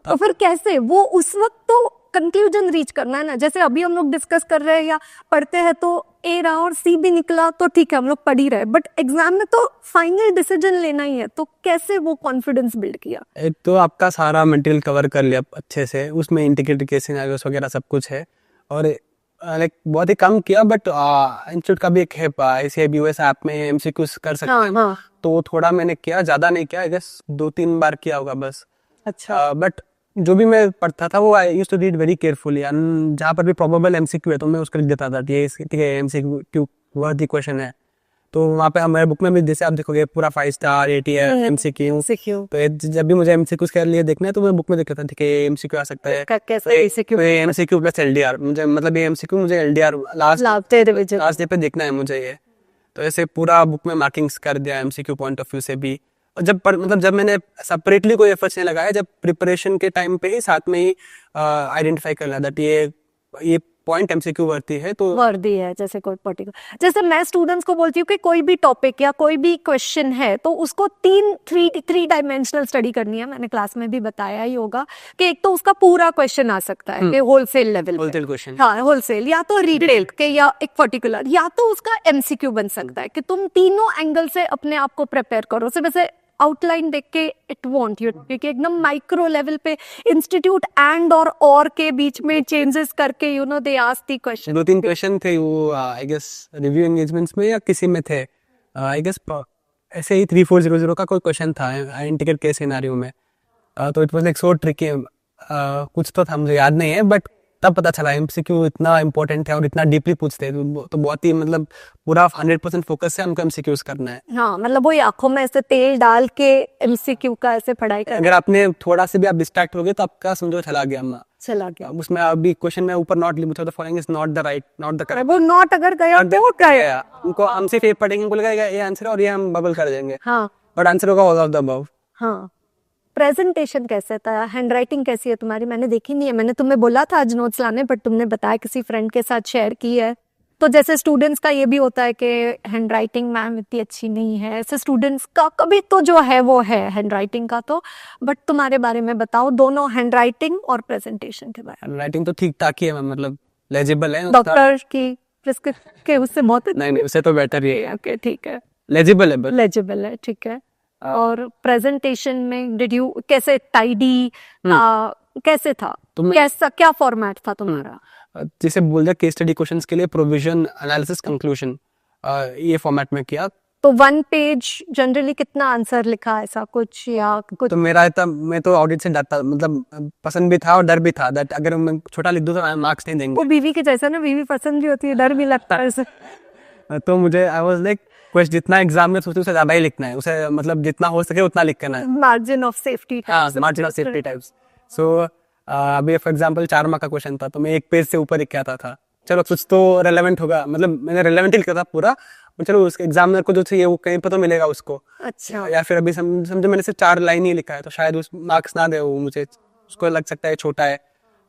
तो फिर कैसे वो उस वक्त तो कंक्लूजन रीच करना है ना, जैसे अभी हम लोग डिस्कस कर रहे हैं या पढ़ते हैं तो ए रहा और सी भी निकला तो ठीक है हम लोग पढ़ ही रहे, बट एग्जाम में तो फाइनल डिसीजन लेना ही है, तो कैसे वो कॉन्फिडेंस बिल्ड किया? एक तो आपका सारा मटेरियल कवर कर लिया अच्छे से, उसमें इंटीग्रेटेड केस सिनेरियोस वगैरह सब कुछ है, और लाइक बहुत ही कम किया, बट इंस्टीट्यूट का भी एक है ICIBOS ऐप में एमसीक्यूज कर सकते हैं। हाँ. तो थोड़ा मैंने किया, ज्यादा नहीं किया, आई गेस 2-3 बार किया होगा बस। अच्छा। बट जो भी मैं पढ़ता था वो I used to read very carefully, जहाँ पर भी प्रोबेबल एमसीक्यू है तो मैं उसको लिख देता था, ये ठीक है एमसीक्यू वर्दी क्वेश्चन है, तो वहाँ पे हमारे बुक में भी जैसे आप देखोगे पूरा 5 स्टार 80 है एमसीक्यू, तो जब भी मुझे एमसीक्यू के लिए देखना है तो मैं बुक में देख लेता, ठीक है एमसीक्यू आ सकता है, एमसीक्यू प्लस एलडीआर, मुझे मतलब ये एमसीक्यू मुझे एलडीआर लास्ट डे पे देखना है मुझे ये, तो ऐसे पूरा बुक में मार्किंग्स कर दिया एमसीक्यू पॉइंट ऑफ व्यू से भी। और जब मैंने सेपरेटली कोई एफर्ट्स नहीं लगाया, जब प्रिपरेशन के टाइम पे ही साथ में ही आइडेंटिफाई कर लिया दैट ये पॉइंट एमसीक्यू वर्दी है, तो वर्दी है, जैसे कोई पर्टिकुलर, जैसे मैं स्टूडेंट्स को बोलती हूँ कि कोई भी टॉपिक या कोई भी क्वेश्चन है तो उसको थ्री डायमेंशनल स्टडी करनी है, मैंने क्लास में भी बताया ही होगा कि एक तो उसका पूरा क्वेश्चन आ सकता है कि होलसेल लेवल, होलसेल क्वेश्चन, हाँ होलसेल, या तो रिटेल के, या एक पर्टिकुलर, या तो उसका एमसीक्यू बन सकता है कि तुम तीनों एंगल से अपने आप को प्रिपेयर करो। सिर्फ वैसे आउटलाइन देख के इट वॉन्ट यू, क्योंकि एकदम माइक्रो लेवल पे इंस्टीट्यूट एंड और के बीच में चेंजेस करके they ask the question. 2-3 question थे वो आई गेस रिव्यू एंगेजमेंट्स में या किसी में थे, आई गेस ऐसे ही 3400 का कोई क्वेश्चन था इंटीग्रेटेड केस सिनेरियो में, तो it was like so tricky, कुछ तो था मुझे याद नहीं है, बट तब पता चला एमसीक्यू इतना इंपॉर्टेंट है और इतना डीपली पूछते हैं, तो बहुत ही मतलब पूरा 100% फोकस है हमको एमसीक्यूज करना है। हाँ, मतलब वो आंखों में ऐसे तेल डाल के एमसीक्यू का ऐसे पढ़ाई करना। अगर आपने थोड़ा से भी आप डिस्ट्रैक्ट हो गए तो आपका समझो चला गया। उसमें अभी क्वेश्चन में ऊपर नॉट लिखा था, following is not the right, not the correct, वो नॉट अगर गया तो वो गया, उनको हम सिर्फ ये पढ़ेंगे, बोलेगा ये आंसर है और ये हम बबल कर देंगे, हाँ, बट आंसर होगा ऑल ऑफ द अबव। हाँ। प्रेजेंटेशन कैसे था, हैंडराइटिंग कैसी है तुम्हारी? मैंने देखी नहीं है, मैंने तुम्हें बोला था आज नोट्स लाने, बट तुमने बताया किसी फ्रेंड के साथ शेयर की है। तो जैसे स्टूडेंट्स का ये भी होता है कि हैंडराइटिंग मैम इतनी अच्छी नहीं है, ऐसे स्टूडेंट्स का कभी तो जो है वो है हैंडराइटिंग का, तो बट तुम्हारे बारे में बताओ, दोनों हैंडराइटिंग और प्रेजेंटेशन के बारे में। हैंडराइटिंग तो ठीक ठाक ही है, मतलब लेजिबल है, डॉक्टर की प्रिस्क्रिप्शन के उससे बहुत नहीं उससे तो बेटर ही है। ओके ठीक है, लेजिबल है ठीक है। और प्रेजेंटेशन में डिड यू कैसे टाइडी, कैसे था, कैसा क्या फॉर्मेट था तुम्हारा? जैसे बोल दिया केस स्टडी क्वेश्चंस के लिए प्रोविजन एनालिसिस कंक्लूजन, ये फॉर्मेट में किया। तो 1 पेज जनरली कितना आंसर लिखा, ऐसा कुछ या कुछ? तो मेरा मैं तो ऑडिट से डरता, मतलब पसंद भी था और डर भी था दैट अगर मैं छोटा लिख दूं तो मार्क्स नहीं देंगे। वो बीवी के जैसा ना, बीवी पसंद भी होती है, डर भी लगता है ऐसे। तो मुझे आई वाज लाइक क्वेश्चन जितना एग्जाम में सोचते उससे ज्यादा ही लिखना है, उसे मतलब जितना हो सके उतना लिख करना है, मार्जिन ऑफ सेफ्टी टाइप्स। सो अभी फॉर एग्जांपल 4 मार्क का क्वेश्चन था, तो मैं 1 पेज से ऊपर लिख के आता था, चलो कुछ तो रेलेवेंट होगा, मतलब मैंने रेलेवेंट ही लिखा था पूरा, चलो उसके एग्जामिनर को जो चाहिए वो कहीं पर तो मिलेगा उसको। अच्छा। या फिर अभी समझो मैंने सिर्फ 4 लाइन ही लिखा है तो शायद उस मार्क्स ना दे, वो मुझे उसको लग सकता है छोटा है,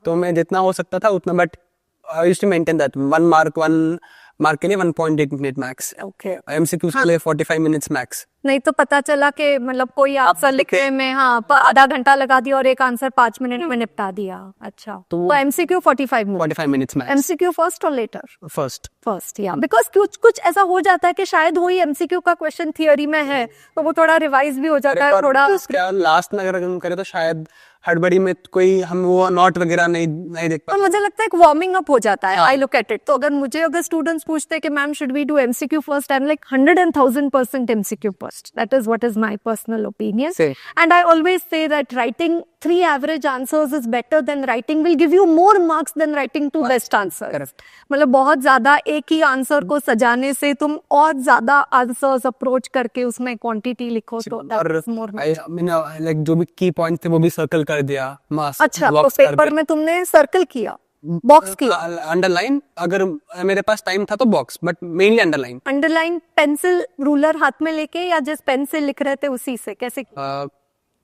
तो मैं जितना हो सकता था उतना, but I used to maintain that 1 mark के लिए 1.8 मिनट मैक्स, ओके, एमसीक्यूज के लिए 45 मिनट्स मैक्स। नहीं तो पता चला कि मतलब कोई आंसर लिखने में आधा घंटा लगा दिया और एक आंसर 5 मिनट में निपटा दिया। अच्छा, तो MCQ 45 minutes max. MCQ first और लेटर? फर्स्ट या बिकॉज कुछ ऐसा हो जाता है कि शायद वही एमसीक्यू का क्वेश्चन थियोरी में है तो वो थोड़ा रिवाइज भी हो जाता है, थोड़ा लास्ट में अगर हम करें तो शायद हड़बड़ी में कोई हम वो नोट वगैरह नहीं देख पाते। और मुझे लगता है एक वार्मिंग अप हो जाता है, आई लुक एट इट। तो अगर स्टूडेंट्स पूछते हैं कि ma'am should we do MCQ first, I am like 110,000% MCQ first, that is what is my personal opinion, and I always say that writing 3 average answers is better than writing will give you more marks than writing 2 best answers. मतलब बहुत ज्यादा एक ही answer को सजाने से तुम और ज्यादा आंसर्स अप्रोच करके उसमें क्वांटिटी लिखो तो दैट इज मोर। लाइक जो भी की पॉइंट थे वो भी सर्कल कर दिया। अच्छा, तो पेपर में तुमने सर्कल किया, बॉक्स किया, अंडरलाइन, अगर मेरे पास टाइम था तो box, but mainly underline. Pencil ruler हाथ में लेके या जिस पेन से लिख रहे थे उसी से, कैसे?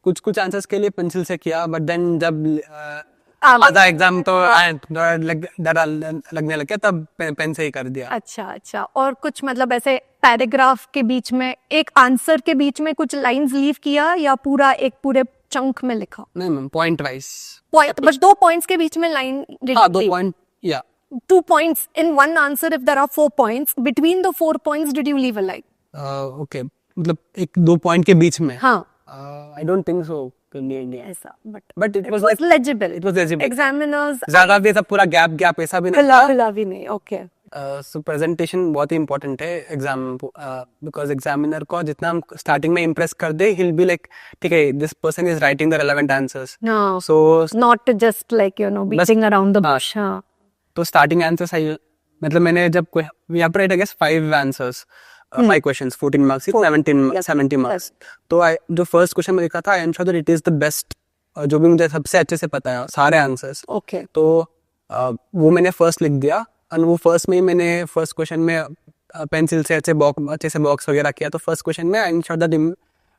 कुछ आंसर्स के लिए पेंसिल से किया, बट देन जब आधा एग्जाम तो डर लगने लग गया तब पेन से ही कर दिया। अच्छा, और कुछ मतलब ऐसे पैराग्राफ के बीच में एक आंसर के बीच में कुछ लाइंस लीव किया या पूरा एक पूरे चंक में लिखा? नहीं मैम, पॉइंट वाइज। पॉइंट, बस 2 पॉइंट्स के बीच में लाइन? हाँ, 2 पॉइंट, या 2 points in one answer if there are 4 points. Between the 4 points, did you leave a line? Okay, मतलब 1-2 पॉइंट के बीच में? हाँ. I don't think so. नहीं ऐसा, but it was like legible. It was legible. Examiners ज़्यादा भी ऐसा पूरा गैप ऐसा भी नहीं था। हिला भी नहीं। Okay. सो प्रेजेंटेशन बहुत ही इंपॉर्टेंट है एग्जाम, बिकॉज एग्जामिनर को जितना हम स्टार्टिंग में इम्प्रेस कर दे, he'll be like, ठीक है, this person is writing the relevant answers. No. So not just like beating around the bush. हाँ. तो स्टार्टिंग आंसर्स मतलब मैंने जब कोई we have to write I guess 5 answers, 5 questions, 14 marks, 70 marks. तो जो फर्स्ट क्वेश्चन में लिखा था, I am sure that it is the best, जो भी मुझे सबसे अच्छे से पता है सारे आंसर्स। ओके। तो वो मैंने फर्स्ट लिख दिया, और वो फर्स्ट में ही मैंने फर्स्ट क्वेश्चन में पेंसिल से अच्छे से बॉक्स वगैरह किया। तो फर्स्ट क्वेश्चन में I am sure that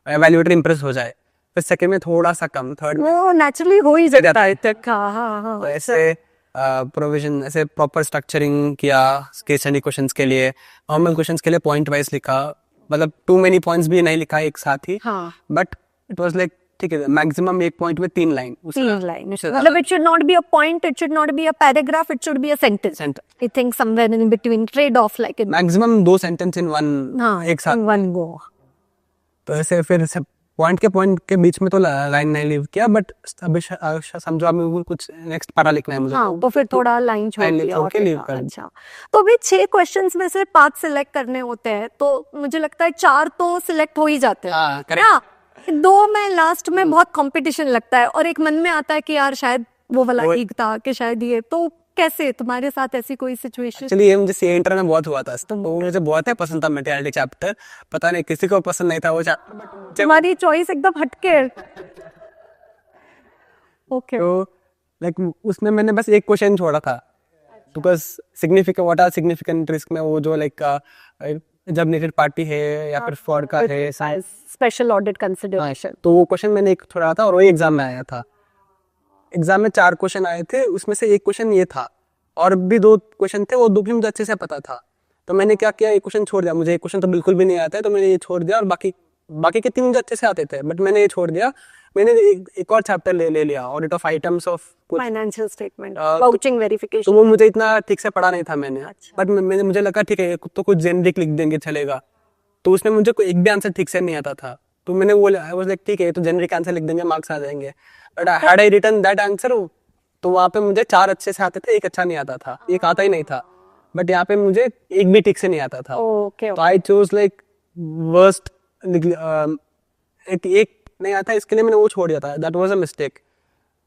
evaluator impress हो जाए। फिर सेकंड में थोड़ा सा कम, थर्ड में नेचुरली हो ही जाता है तक। हाँ। ऐसे प्रोविजन, ऐसे प्रॉपर स्ट्रक्चरिंग किया केस स्टडी क्वेश्चंस के लिए। नॉर्मल क्वेश्चंस के लिए पॉइंट वाइज लिखा, मतलब टू मेनी पॉइंट्स भी नहीं लिखा एक साथ ही, बट इट वाज लाइक ठीक है, मैक्सिमम एक पॉइंट में 3 लाइन। मतलब it should not be a point, it should not be a paragraph, it should be a sentence. I think somewhere in between, trade off like maximum 2 sentence in one, एक साथ, one go. तो ऐसे फिर point के बीच में तो line नहीं leave किया, बट अभी समझो अभी कुछ नेक्स्ट पारा लिखना है मुझे। हाँ, तो फिर थोड़ा लाइन छोड़ दिया। अच्छा, तो अभी 6 क्वेश्चंस में से 5 सिलेक्ट करने होते हैं, तो मुझे लगता है 4 तो सिलेक्ट हो ही जाते हैं। हाँ, करेक्ट। 2 में लास्ट में बहुत कंपटीशन लगता है, और एक मन में आता है कि यार शायद वो वाला ठीक था, कि शायद ये। तो कैसे तुम्हारे साथ ऐसी कोई सिचुएशन? एक्चुअली ये मुझे सीए इंटर में बहुत हुआ था, तो वो मुझे बहुत है पसंद था मेटेरियलिटी चैप्टर। पता नहीं किसी को पसंद नहीं था वो चैप्टर। तुम्हारी चॉइस एकदम हटके। ओके। तो लाइक उसमें मैंने बस एक क्वेश्चन छोड़ा था, because significant, what are significant risk में, वो जो लाइक जब नेटेड पार्टी है या फिर फ्रॉड का है, स्पेशल ऑडिट कंसिडरेशन, तो वो क्वेश्चन मैंने एक छोड़ा था, और वही एग्जाम में आया था। एग्जाम में 4 क्वेश्चन आए थे, उसमें से एक क्वेश्चन ये था, और भी 2 क्वेश्चन थे, वो 2 भी मुझे अच्छे से पता था। तो मैंने क्या किया, एक क्वेश्चन छोड़ दिया। मुझे एक क्वेश्चन तो बिल्कुल भी नहीं आता है, तो मैंने ये छोड़ दिया, और बाकी के 3 मुझे अच्छे से आते थे, बट मैंने ये छोड़ दिया। मैंने एक और चैप्टर ले लिया, audit of items of financial statement, vouching verification. तो वो मुझे इतना ठीक से पढ़ा नहीं था मैंने। अच्छा। बट मुझे लगा ठीक है, तो कुछ जेनरिक लिख देंगे चलेगा। तो उसमें मुझे कोई एक भी आंसर ठीक से नहीं आता था, तो मैंने वो आई वाज लाइक ठीक है, तो जेनरिक आंसर लिख देंगे, मार्क्स आ जाएंगे। But had I written that answer, तो वहाँ पे मुझे 4 अच्छे से आते थे, एक अच्छा नहीं आता था, एक आता ही नहीं था। बट यहाँ पे मुझे एक भी ठीक से नहीं आता था। तो आई चूज लाइक वर्स्ट, एक नहीं आता, इसके लिए मैंने वो छोड़ दिया था। That was a mistake.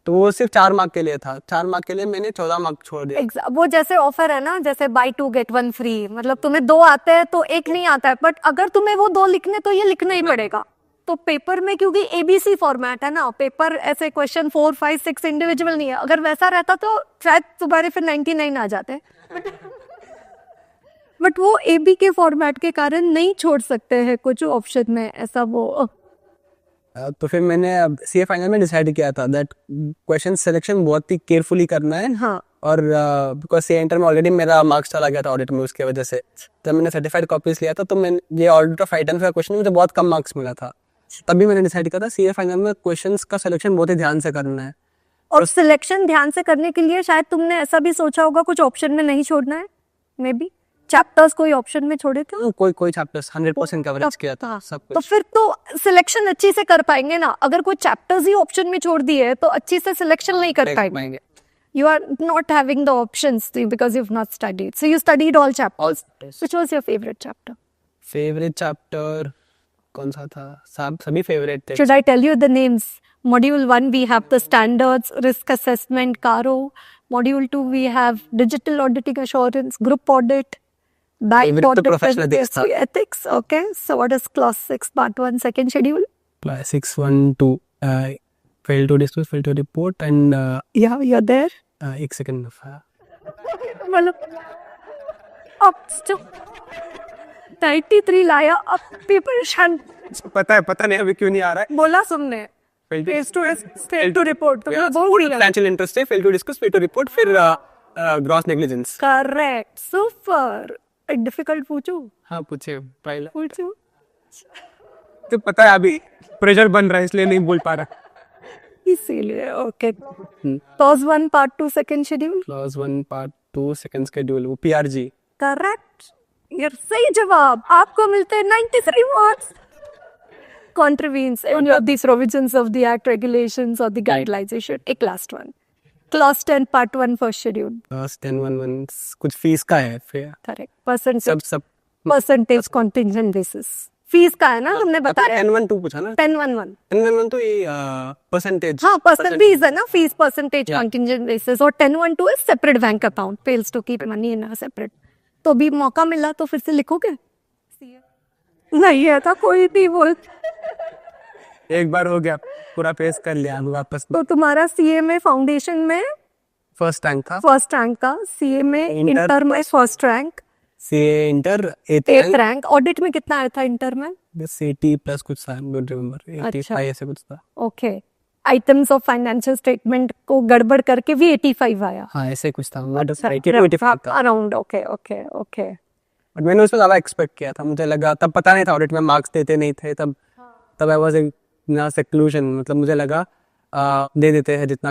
तो वो सिर्फ 4 मार्क के लिए था, 4 मार्क के लिए मैंने 14 मार्क छोड़ दिया। वो जैसे ऑफर है ना, जैसे बाय 2 गेट 1 फ्री, मतलब तुम्हें 2 आते हैं तो एक नहीं आता है, बट अगर तुम्हें वो 2 लिखने, तो ये लिखना ही पड़ेगा। तो पेपर में क्योंकि ABC फॉर्मेट है ना, पेपर ऐसे क्वेश्चन 4, 5, 6 इंडिविजुअल नहीं है। अगर वैसा रहता तो शायद तुम्हारे फिर 99 आ जाते, बट वो AB के फॉर्मेट के कारण नहीं छोड़ सकते हैं कुछ ऑप्शन में, ऐसा वो। तो फिर मैंने सीए फाइनल में डिसाइड किया था दैट क्वेश्चन सिलेक्शन बहुत ही केयरफुली करना है। हाँ। और बिकॉज सीए इंटर में ऑलरेडी मेरा मार्क्स चला गया था ऑडिट में, उसके वजह से जब मैंने सर्टिफाइड कॉपीज लिया था, तो मैं ये ऑडिट ऑफ आइटम्स का क्वेश्चन मुझे बहुत कम मार्क्स मिला था। तभी मैंने डिसाइड किया था सीए फाइनल में क्वेश्चंस का सिलेक्शन बहुत ही ध्यान से करना है। और सिलेक्शन ध्यान से करने के लिए शायद तुमने ऐसा भी सोचा होगा कुछ ऑप्शन में नहीं छोड़ना है, मे बी चैप्टर्स कोई ऑप्शन में छोड़े थे? कोई चैप्टर्स 100% कवरेज किया था सब कुछ। तो फिर तो सिलेक्शन अच्छी से कर पाएंगे ना। अगर कोई चैप्टर्स ही ऑप्शन में छोड़ दिए तो अच्छी से सिलेक्शन नहीं कर पाएंगे। You are not having the options because you've not studied. So you studied all chapters. Which was your favorite chapter? Favorite chapter कौन सा था? सभी favorite थे। Should I tell you the names? Module 1 we have the standards, risk assessment, CARO. Module 2 we have digital auditing assurance, group audit, back audit, professional ethics. Okay. So what is class 6 part 1 second schedule? Class 6 1 2 fail to disclose, fail to report, and yeah, you're there. एक second मतलब अब जो 93 लाया, अब paper शांत। पता नहीं अभी क्यों नहीं आ रहा है। बोला सुनने fail to report, तो मैं बोल रही हूँ फाइनेंशियल इंटरेस्ट है, fail to disclose, fail to report, फिर ग्रॉस नेग्लिजेंस। Correct, super. एक डिफिकल्ट पूछूं? हाँ पूछे पहला। पूछूं? तो पता है अभी प्रेशर बन रहा है इसलिए नहीं बोल पा रहा। इसीलिए okay. Clause 1 part 2 second schedule. Clause 1 part 2 second schedule, वो पीआरजी। करेक्ट, ये सही जवाब। आपको मिलते हैं 93 marks. Contravenes any of these provisions of the act, regulations or the guidelines issued. एक last one. Clause 10 part 1 first schedule. Clause 10 कुछ fees का है फिर। Correct. Percentage. सब Percentage contingent basis. फीस का है ना, हमने बताया। 10-1-2 पूछा ना। 10-1-1 10-1-1 तो ये परसेंटेज। हाँ, परसेंट फीस है ना, फीस परसेंटेज contingent basis। और 10-1-2 is separate bank account, fails to keep money in a separate। तो अभी मौका मिला तो फिर से लिखोगे? नहीं है था, कोई नहीं बोल। एक बार हो गया, पूरा पेश कर लिया वापस। तो तुम्हारा सीए में फाउंडेशन में फर्स्ट रैंक था। फर्स्ट रैंक था, सीए में इंटर में first rank, CA inter 8th rank. Audit में कितना आया था इंटर में? बस 80 प्लस कुछ था, डोंट रिमेंबर, 85 ऐसे कुछ था। Okay. Items of financial statement को गड़बड़ करके भी 85 आया। हाँ ऐसे कुछ था, नॉट 85 था around. Okay okay okay. But मैंने उसमें ज्यादा एक्सपेक्ट किया था, मुझे लगा तब पता नहीं था ऑडिट में मार्क्स देते नहीं थे तब। तब आई वाज इन सेक्लूजन, मतलब मुझे लगा दे देते हैं जितना,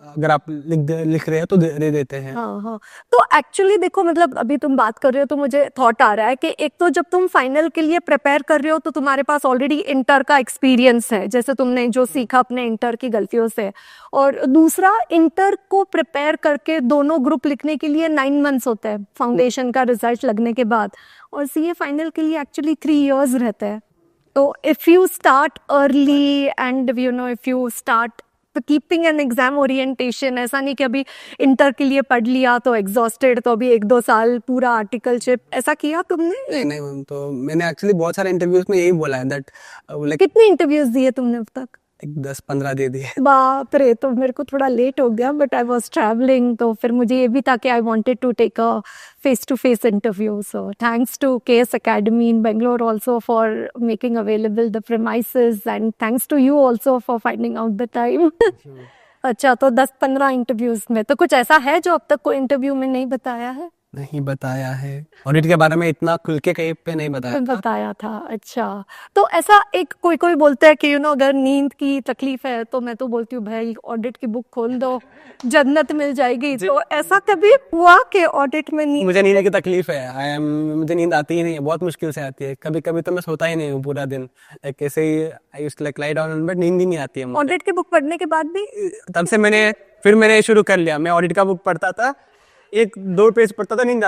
अगर आप लिख रहे हो तो दे देते हैं। हाँ हाँ। तो एक्चुअली देखो, मतलब अभी तुम बात कर रहे हो तो मुझे थॉट आ रहा है कि एक तो जब तुम फाइनल के लिए प्रिपेयर कर रहे हो तो तुम्हारे पास ऑलरेडी इंटर का एक्सपीरियंस है, जैसे तुमने जो सीखा अपने इंटर की गलतियों से। और दूसरा, इंटर को प्रिपेयर करके दोनों ग्रुप लिखने के लिए 9 मंथ्स होते हैं फाउंडेशन का रिजल्ट लगने के बाद, और सीए फाइनल के लिए एक्चुअली 3 years रहते हैं। तो if you start early and you know if you start keeping an exam orientation, ऐसा नहीं कि अभी इंटर के लिए पढ़ लिया तो एग्जॉस्टेड, तो अभी 1-2 साल पूरा आर्टिकलशिप, ऐसा किया तुमने? नहीं तो मैंने एक्चुअली बहुत सारे इंटरव्यूज में यही बोला है दैट लाइक। कितने इंटरव्यूज दिए तुमने अब तक? 10-15 दे दिए। बाप रे, तो मेरे को थोड़ा लेट हो गया, बट आई वाज ट्रैवलिंग, तो फिर मुझे ये भी था कि I wanted to take a face to face interview. So thanks to KS academy in Bangalore also for making available the premises, and thanks to you also for finding out the time. अच्छा, तो 10-15 interviews में तो कुछ ऐसा है जो अब तक कोई इंटरव्यू में नहीं बताया है? नहीं बताया है, ऑडिट के बारे में इतना खुल के कहीं पे नहीं बताया था। अच्छा, तो ऐसा एक कोई बोलता है कि यू नो अगर नींद की तकलीफ है तो मैं तो बोलती हूँ भाई ऑडिट की बुक खोल दो, जन्नत मिल जाएगी। तो ऐसा कभी हुआ कि ऑडिट में नींद? मुझे नींद की तकलीफ है, मुझे नींद आती ही नहीं है, बहुत मुश्किल से आती है। कभी कभी तो मैं सोता ही नहीं हूँ पूरा दिन, लाइक ऐसे ही I used to like lie down, but नींद ही नहीं आती है। ऑडिट की बुक पढ़ने के बाद भी? तब से मैंने शुरू कर लिया, मैं ऑडिट का बुक पढ़ता था, 1-2 पेज पढ़ता था, नींद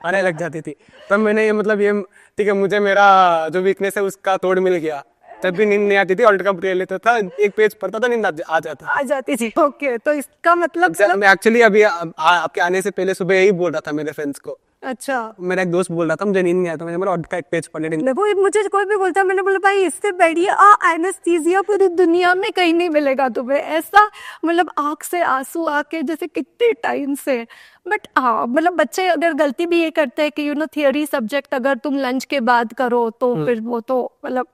आने लग जाती थी। तब मैंने ये मतलब ये ठीक है, मुझे मेरा जो वीकनेस है उसका तोड़ मिल गया। तब भी नींद नहीं आती थी, ऑडिट का बुक ले लेता था, 1 पेज पढ़ता था, नींद आ जाती थी। ओके, तो इसका मतलब मैं एक्चुअली अभी आपके आने से पहले सुबह यही बोल रहा था मेरे फ्रेंड्स को। अच्छा, मेरा एक दोस्त बोल रहा था मुझे नींद नहीं आता, मैंने ऑडिट का 1 पेज पढ़ लिया। वो मुझे कोई भी बोलता है, मैंने बोला भाई इससे बढ़िया एनेस्थीसिया पूरी दुनिया में कहीं नहीं मिलेगा तुम्हें, ऐसा मतलब आंख से आंसू आके जैसे कितने टाइम से। बट हाँ, मतलब बच्चे अगर गलती भी ये करते हैं कि यू नो थियरी सब्जेक्ट अगर तुम लंच के बाद करो तो फिर वो तो मतलब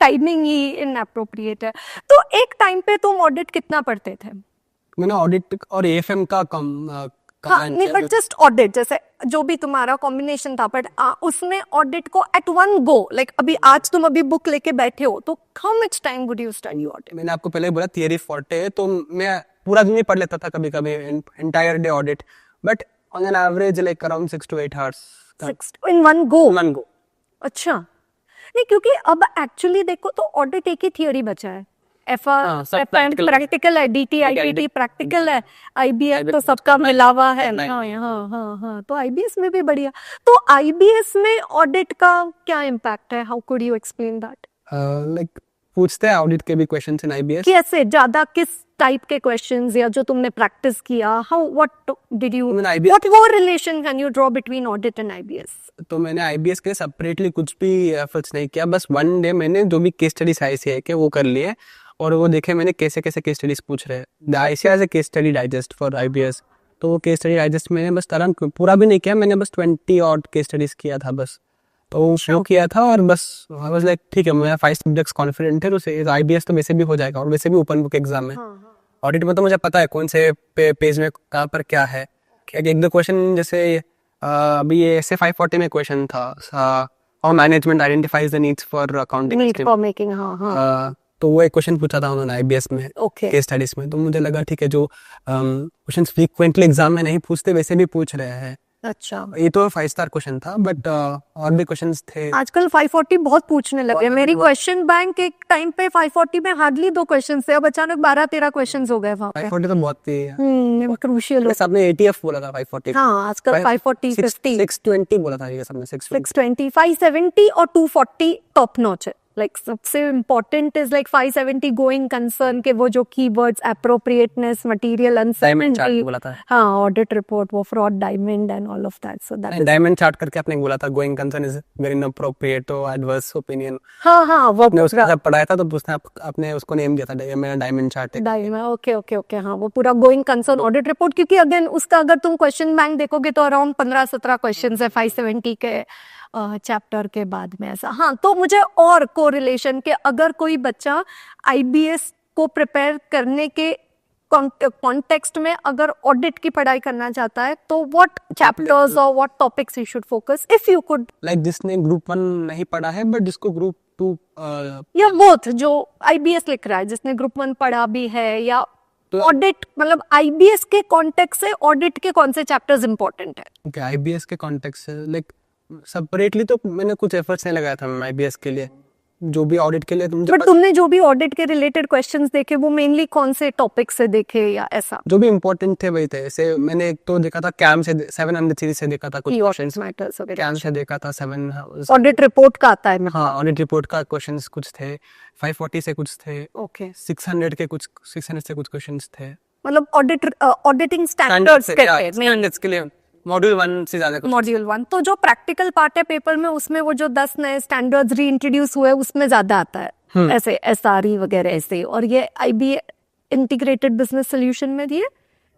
टाइमिंग ही इनअप्रोप्रिएट है। तो एक टाइम पे तुम ऑडिट कितना पढ़ते थे? मैंने ऑडिट और एएफएम का हाँ, नहीं बट जस्ट ऑडिट, जैसे जो भी तुम्हारा कॉम्बिनेशन था, बट उसमें ऑडिट को एट वन गो, लाइक अभी आज तुम अभी बुक लेके बैठे हो तो how much time would you study audit? मैंने आपको पहले बोला थियरी 40 है, तो मैं पूरा दिन ही पढ़ लेता था, कभी कभी entire day audit, but on an average like around 6 to 8 hours in one go. अच्छा, नहीं क्योंकि अब एक्चुअली देखो तो ऑडिट एक ही थियरी बचा है, प्रैक्टिकल है, डीटी आईपीटी प्रैक्टिकल है, आईबीएस तो सबका मिला हुआ है। हाँ, तो आईबीएस में भी बढ़िया। तो आईबीएस में ऑडिट का क्या इम्पैक्ट है? How could you explain that? Like पूछते हैं ऑडिट के भी क्वेश्चंस इन आईबीएस। कैसे, ज्यादा किस टाइप के क्वेश्चंस, या जो तुमने प्रैक्टिस किया, how what did you, what वो relation can you draw between audit and IBS? तो मैंने आईबीएस के लिए सेपरेटली कुछ भी एफर्ट्स नहीं किया, बस वन डे मैंने जो भी केस स्टडीज आईसीआई के वो कर लिए, और वो देखे मैंने कैसे कैसे केस स्टडीज पूछ रहे हैं। आईसीआई से case study digest for IBS, तो वो केस स्टडी डाइजेस्ट मैंने बस पूरा भी नहीं किया, मैंने बस 20 odd केस स्टडीज किया था बस, तो वो किया था। और बस आई वाज लाइक ठीक है, मैं 5 सब्जेक्ट्स कॉन्फिडेंट है, तो आईबीएस तो वैसे भी हो जाएगा, और वैसे भी ओपन बुक एग्जाम है। ऑडिट में तो मुझे पता है कौन से पेज में कहाँ पर क्या है। 1-2 क्वेश्चन जैसे अभी ये ऐसे 540 में क्वेश्चन था, how management identifies the needs for accounting need for making, हाँ। तो वो एक क्वेश्चन पूछा था उन्होंने आईबीएस में, केस स्टडीज में। तो मुझे लगा ठीक है, जो क्वेश्चंस फ्रीक्वेंटली एग्जाम में नहीं पूछते वैसे भी पूछ रहे हैं। अच्छा, ये तो 5 स्टार क्वेश्चन था, बट और भी क्वेश्चंस थे। आजकल 540 बहुत पूछने लगे। मेरी क्वेश्चन बैंक एक टाइम पे 540 में हार्डली 2 क्वेश्चन थे, अब अचानक 12-13 क्वेश्चन हो गए वहाँ पे। 540 तो बहुत थी। क्रूशियल। सबने एटीएफ बोला था 540। हाँ, आजकल 540, 50, 620 बोला था ये सबने। 620, 570 और 240 टॉप नॉच है। लाइक सबसे important is like 570 going concern के वो जो कीवर्ड्स एप्रोप्रिएटनेस, मटेरियल अनसर्टेनिटी, बोला था। हाँ, ऑडिट रिपोर्ट, वो fraud diamond and all of that. So that diamond chart करके आपने बोला था going concern is very inappropriate और एडवर्स ओपिनियन। हाँ, वो आपने उसका जब पढ़ाया था तो उसने आपने उसको नेम दिया था, मेरा डायमंड चार्ट है। डायमंड, ओके, हाँ, वो पूरा गोइंग कंसर्न ऑडिट रिपोर्ट, क्योंकि अगेन उसका अगर तुम क्वेश्चन बैंक देखोगे तो अराउंड 15-17 क्वेश्चंस है 570 के चैप्टर के बाद में ऐसा। हाँ, तो मुझे और कोरिलेशन के, अगर कोई बच्चा आईबीएस को प्रिपेयर करने के कॉन्टेक्स्ट में अगर ऑडिट की पढ़ाई करना चाहता है तो व्हाट चैप्टर्स और what topics he should focus, if you could. Like जिसने ग्रुप 1 नहीं पढ़ा है बट जिसको ग्रुप 2 या बोथ, जो आईबीएस लिख रहा है जिसने ग्रुप 1 पढ़ा भी है, या ऑडिट, मतलब आईबीएस के कॉन्टेक्स्ट से ऑडिट के कौन से चैप्टर्स इंपॉर्टेंट है? ओके, आईबीएस के कॉन्टेक्स्ट से लाइक सेपरेटली तो मैंने कुछ एफर्ट्स नहीं लगाया था आईबीएस के लिए, जो भी ऑडिट के लिए। बट तुमने जो भी ऑडिट के रिलेटेड क्वेश्चंस देखे वो मेनली कौन से टॉपिक से देखे, या ऐसा? जो भी इंपॉर्टेंट थे वही थे। जैसे मैंने एक तो देखा था कैम से 700 सीरीज से देखा था कुछ क्वेश्चंस, कैम से देखा था 7 ऑडिट रिपोर्ट का आता है। हाँ, ऑडिट रिपोर्ट का क्वेश्चंस कुछ थे, 540 से कुछ थे, ओके, 600 से कुछ क्वेश्चंस थे। मतलब ऑडिटिंग स्टैंडर्ड्स के लिए मॉड्यूल 1 से ज्यादा। मॉड्यूल 1 तो जो प्रैक्टिकल पार्ट है पेपर में, उसमें वो जो 10 नए स्टैंडर्ड्स री इंट्रोड्यूस हुए उसमें ज्यादा आता है, ऐसे एसआरई वगैरह ऐसे। और ये आईबी इंटीग्रेटेड बिजनेस सॉल्यूशन में दिए,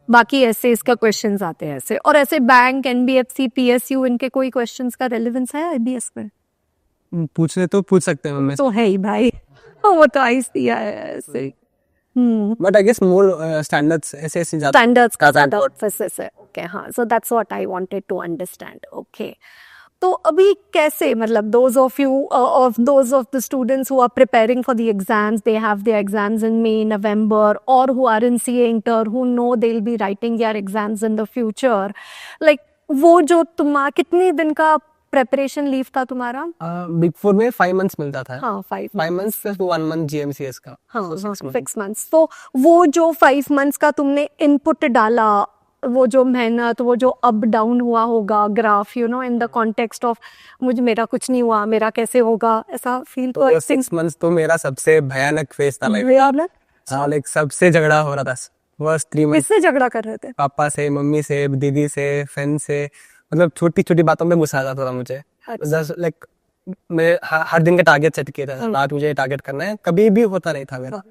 बाकी ऐसे इसका क्वेश्चंस आते हैं ऐसे। और ऐसे बैंक, एनबीएफसी, पीएसयू, इनके कोई क्वेश्चंस का रेलेवेंस है आईबीएस में? पूछने तो पूछ सकते हैं, तो है ही भाई, वो तो आइस दिया है ऐसे। But I guess more standards ऐसे standards का ज़्यादा emphasis है। Okay, हाँ, so that's what I wanted to understand. Okay, तो अभी कैसे, मतलब those of the students who are preparing for the exams, they have their exams in May, November, or who are in CA Inter, who know they'll be writing their exams in the future, like वो जो कितने दिन का preparation leave था तुम्हारा? Big 4 में 5 months मिलता था। हाँ, 5 मंथ्स प्लस 1 मंथ जीएमसीएस का। हाँ, 6 मंथ्स। तो वो जो 5 मंथ्स का तुमने इनपुट डाला, वो जो मेहनत, वो जो अप डाउन हुआ होगा graph, you know, in the context of मेरा कुछ नहीं हुआ, मेरा कैसे होगा, ऐसा फील? तो 6 मंथ्स तो मेरा सबसे भयानक फेज था लाइफ। हाँ, लाइक सबसे झगड़ा हो रहा था फर्स्ट 3 मंथ्स। किससे झगड़ा कर रहे थे? पापा से, मम्मी से, दीदी से, फ्रेंड से। मतलब छोटी छोटी बातों में गुस्सा आ जाता था मुझे। लाइक मैं हर दिन का टारगेट सेट किया था, रात मुझे टारगेट करना है, कभी भी होता नहीं था मेरा।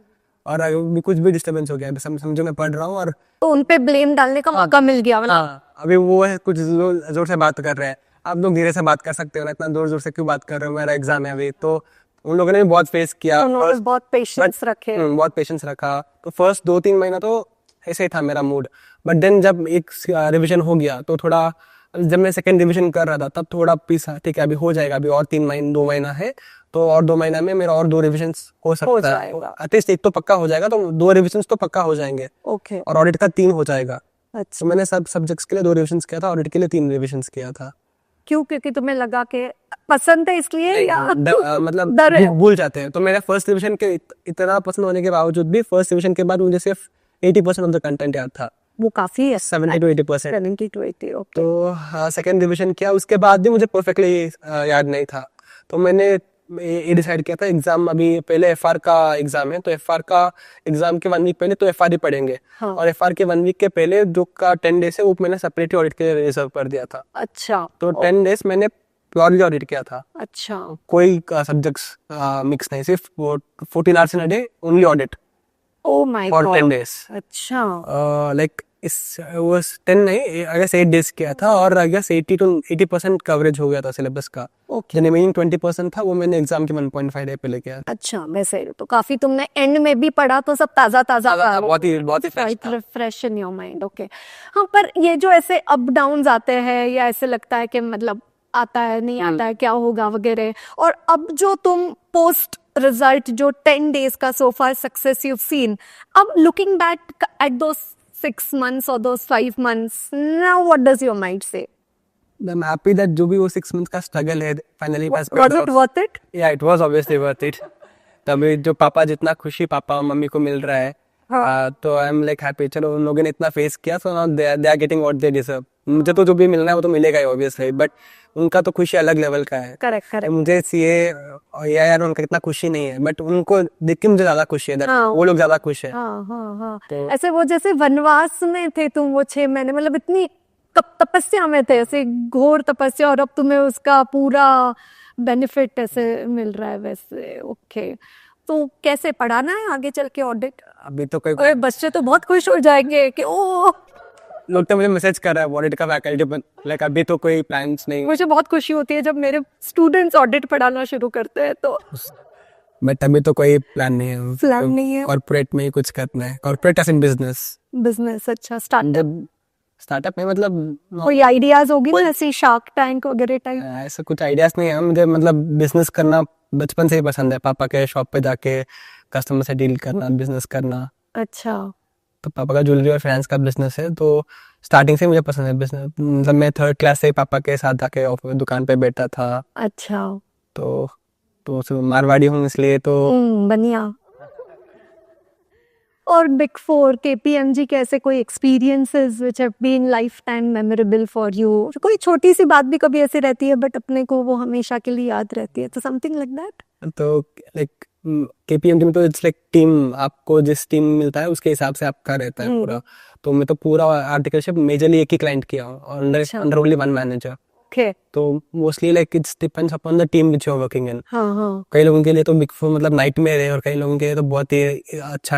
और अभी कुछ भी डिस्टर्बेंस हो गया, समझो मैं पढ़ रहा हूँ और तो उन पे ब्लेम डालने का मौका मिल गया। हाँ, अभी वो है कुछ जोर से बात कर रहे हैं, आप लोग धीरे से बात कर सकते हो ना, इतना जोर से क्यों बात कर रहे हो, मेरा एग्जाम है अभी। तो उन लोगों ने भी बहुत फेस किया, बहुत पेशेंस रखे, बहुत पेशेंस रखा। तो फर्स्ट 2-3 महीना तो ऐसे ही था मेरा मूड। बट देन जब एक रिविजन हो गया तो थोड़ा, जब मैं सेकंड रिविजन कर रहा था तब थोड़ा पीस, ठीक है अभी हो जाएगा, अभी और 2 महीना है, तो और 2 महीना में मेरा और 2 रिविजन्स हो सकता है, एटलीस्ट एक तो पक्का हो जाएगा, तो 2 रिविजन्स तो पक्का हो जाएंगे। ओके, और ऑडिट का 3 हो जाएगा। अच्छा, तो मैंने सब सब्जेक्ट्स के लिए 2 रिविजन्स किया था, ऑडिट के लिए 3 रिविजन्स किया था। क्यों? क्योंकि तुम्हें लगा कि पसंद है इसलिए, या मतलब भूल जाते हैं। तो मेरा फर्स्ट रिविजन के इतना पसंद होने के बावजूद भी फर्स्ट रिविजन के बाद मुझे सिर्फ 80% ऑफ द कंटेंट याद था। वो काफी है, 70 to 80%। 70 to 80, okay. तो सेकंड रिविजन किया, उसके बाद भी मुझे परफेक्टली याद नहीं था। तो मैंने ये डिसाइड किया था, एग्जाम अभी पहले एफआर का एग्जाम है, तो एफआर का एग्जाम के 1 वीक पहले तो एफआर ही पढ़ेंगे। हाँ। और एफआर के 1 वीक के पहले जो का 10 डेज है वो मैंने सेपरेटली ऑडिट के लिए रिजर्व कर दिया था। अच्छा, तो 10 डेज मैंने प्योरली ऑडिट किया था। अच्छा, कोई सब्जेक्ट्स मिक्स नहीं, सिर्फ 14 hours in a day only audit oh my for God, 10 days. अच्छा, लाइक वो 10 नहीं, आई गेस 8 डेज किया था, और आई गेस 80% कवरेज हो गया था सिलेबस का। जो रिमेनिंग 20% था वो मैंने एग्जाम के 1.5 डे पे लेके आया। अच्छा, वैसे तो काफी तुमने एंड में भी पढ़ा, तो सब ताजा बहुत ही fresh in your mind. Okay, हाँ, पर ये जो ऐसे अप डाउन आते हैं, या ऐसे लगता है कि मतलब आता है नहीं आता है, क्या होगा वगैरह, और अब जो तुम पोस्ट रिजल्ट जो 10 डेज का सो फार सक्सेस यू सीन, अब looking back at those 6 months or those 5 months, now what does your mind say? I'm happy that जो भी वो 6 months का स्ट्रगल है finally was it worth it? Yeah, it was obviously worth it. तभी जो पापा जितना खुशी पापा और मम्मी को मिल रहा है, तो आई एम लाइक हैप्पी। चलो उन लोगों ने इतना फेस किया, so now they are getting what they deserve. मुझे तो जो भी मिलना है वो तो मिलेगा ही ऑब्वियसली, बट उनका तो खुशी अलग लेवल का है। करेक्ट। मुझे सीए और यार उनका इतना खुशी नहीं है, बट उनको देख के मुझे ज्यादा खुशी है। वो लोग ज्यादा खुश है। हाँ। ऐसे वो जैसे वनवास में थे तुम वो 6 महीने, मतलब इतनी तपस्या में थे, ऐसे घोर तपस्या, और अब तुम्हें उसका पूरा बेनिफिट ऐसे मिल रहा है वैसे। ओके, तो कैसे पढ़ाना है आगे चल के ऑडिट? अभी तो कोई बच्चे तो बहुत खुश हो जाएंगे कि ओ, लोग तो मुझे मैसेज कर रहा है ऑडिट का फैकल्टी, लाइक अभी तो कोई प्लान्स नहीं। मुझे बहुत खुशी होती है जब मेरे स्टूडेंट्स ऑडिट पढ़ाना शुरू करते हैं, तो बट अभी तो कोई प्लान नहीं है। कॉर्पोरेट में ही कुछ करना है, कॉर्पोरेट एज इन बिजनेस। अच्छा, स्टार्टअप में मतलब कोई आइडियाज होगी ना, ऐसे शार्क टैंक वगैरह टाइप? ऐसा कुछ आइडियाज नहीं है मुझे, मतलब बिजनेस करना बचपन से ही पसंद है। पापा के शॉप पे जाके कस्टमर से डील करना, बिजनेस करना। अच्छा, तो पापा का ज्वेलरी और फाइनेंस का बिजनेस है, तो स्टार्टिंग से मुझे पसंद है बिजनेस। मतलब मैं 3rd क्लास से पापा के साथ जाके दुकान पे बैठा था। अच्छा, तो मारवाड़ी हूँ इसलिए तो बढ़िया। और बिग 4 केपीएमजी के ऐसे कोई experiences which have been lifetime memorable for you? कोई छोटी सी बात भी कभी ऐसी रहती है बट अपने को वो हमेशा के लिए याद रहती है, तो समथिंग लाइक दैट? तो लाइक केपीएमजी में तो इट्स लाइक टीम, आपको जिस टीम मिलता है उसके हिसाब से आपका रहता है पूरा। तो मैं तो पूरा आर्टिकलशिप मेजरली एक ही क्लाइंट किया हूँ, अंडर ओनली वन मैनेजर। तो mostly like it's depends upon the team which you are working in. कई लोगों के लिए तो बिग 4 मतलब नाइटमेयर है, और कई लोगों के लिए तो बहुत ही अच्छा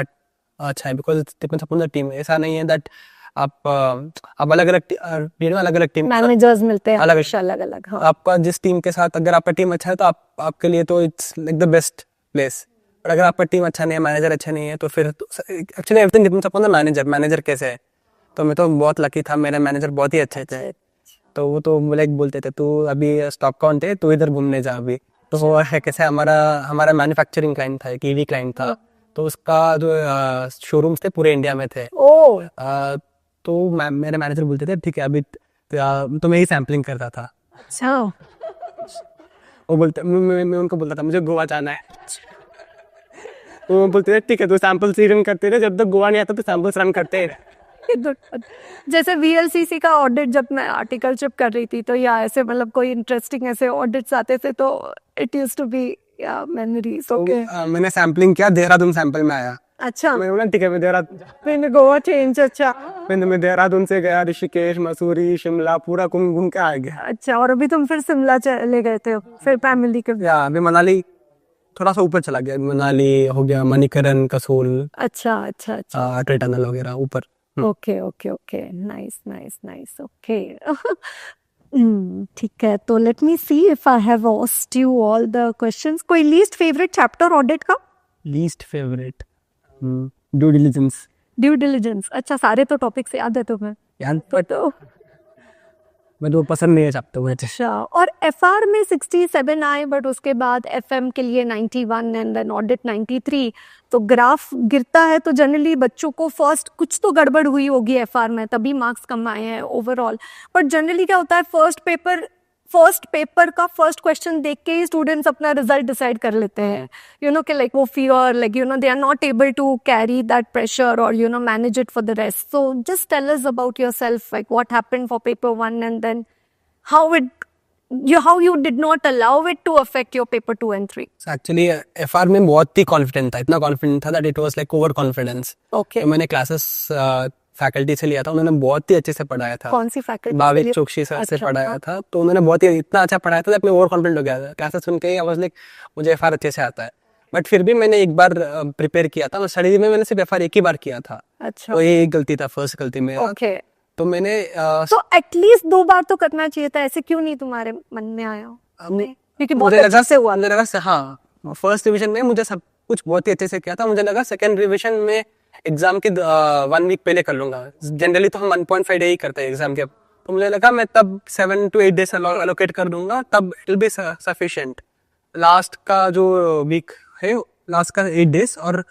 है, because it depends upon the team. ऐसा नहीं है दैट आप अलग-अलग टीम मैनेजर्स मिलते हैं अलग-अलग। हाँ। आपका जिस टीम के साथ अगर आपका टीम अच्छा है तो आपके लिए तो it's like the best place. और अगर आपका टीम अच्छा नहीं है, मैनेजर अच्छा नहीं है, तो फिर actually everything depends upon the manager कैसे है। तो मैं तो बहुत लकी था, मेरे मैनेजर बहुत ही अच्छे थे। तो वो तो लाइक बोलते थे, तू अभी स्टॉक काउंट है, तू इधर घूमने जा अभी। तो वो है कैसे, हमारा मैन्युफैक्चरिंग क्लाइंट था, एक ईवी क्लाइंट था। तो उसका जो शोरूम्स थे पूरे इंडिया में थे। तो मेरे मैनेजर बोलते थे ठीक है अभी तो मैं ही सैम्पलिंग करता था। अच्छा। वो बोलते मैं उनको बोलता था मुझे गोवा जाना है। वो बोलते थे ठीक है तो सैंपल्स ही रन करते रहे, जब तक गोवा नहीं आता तो सैंपल्स रन करते रहे। जैसे वीएलसीसी का ऑडिट जब मैं आर्टिकलशिप कर रही थी, तो या ऐसे मतलब कोई इंटरेस्टिंग ऐसे ऑडिट्स आते थे, तो इट यूज्ड टू बी या मेमोरीज। ओके, मैंने सैम्पलिंग किया, देहरादून सैंपल में आया। अच्छा, मैं बोला ठीक है मैं देहरादून, फिर गोवा चेंज। अच्छा, मैं देहरादून से गया ऋषिकेश, मसूरी, शिमला पूरा घूम के आ गया। अच्छा, और अभी तुम फिर शिमला चले गए थे फिर फैमिली के? या अभी मनाली थोड़ा सा ऊपर चला गया, मनाली हो गया, मणिकरण, कसोल। अच्छा, अटल टनल वगैरह ऊपर। Okay, nice. ओके, ठीक है, तो let me see if I have asked you all the questions. कोई लीस्ट फेवरेट चैप्टर ऑडिट का? Least favourite due diligence. अच्छा, सारे तो टॉपिक्स याद है तुम्हें? याद तो मैं तो पसंद नहीं है चैप्टर मुझे। अच्छा, और एफआर में 67 आए, बट उसके बाद एफएम के लिए 91 एंड देन ऑडिट 93। तो ग्राफ गिरता है, तो जनरली बच्चों को फर्स्ट कुछ तो गड़बड़ हुई होगी एफआर में, तभी मार्क्स कम आए हैं ओवरऑल। बट जनरली क्या होता है, फर्स्ट पेपर का फर्स्ट क्वेश्चन देख के ही स्टूडेंट्स अपना रिजल्ट डिसाइड कर लेते हैं, यू नो, कि लाइक वो fear, like you know, they are not able to carry that pressure और you know manage it for the rest. So just tell us about yourself, like what happened for paper 1 and then how you did not allow it to affect your paper 2 and 3. So actually FR में बहुत ही confident था, इतना confident था that it was like over confidence. Okay. तो मैंने classes faculty से लिया था, उन्होंने बहुत ही अच्छे से पढ़ाया था। कौन सी फैकल्टी? भाविक चोकसी सर से पढ़ाया था। तो उन्होंने बहुत ही इतना अच्छा पढ़ाया था, मैं ओवर कॉन्फिडेंट हो गया था। क्लासेस सुन के ही आई वाज लाइक मुझे एफआर अच्छे से आता है। बट फिर भी मैंने एक बार प्रिपेयर किया था, स्टडी में मैंने सिर्फ एफआर एक ही बार किया था। अच्छा, तो ये एक गलती था, फर्स्ट गलती मेरा। ओके। तो मैंने तो एटलीस्ट 2 बार तो करना चाहिए था, ऐसे क्यों नहीं तुम्हारे मन में आया? क्योंकि बहुत मुझे लगा अच्छे से हुआ। मुझे लगा हाँ, फर्स्ट रिवीजन में मुझे सब कुछ बहुत ही अच्छे से किया था। मुझे लगा सेकंड रिवीजन में एग्जाम के 1 वीक पहले कर लूंगा। जनरली तो हम 1.5 डे ही करते हैं एग्जाम के। तो मुझे लगा मैं तब 7 to 8 डेज अलोकेट कर दूंगा, तब it will be sufficient. Last का जो वीक है, लास्ट का 8 डेज और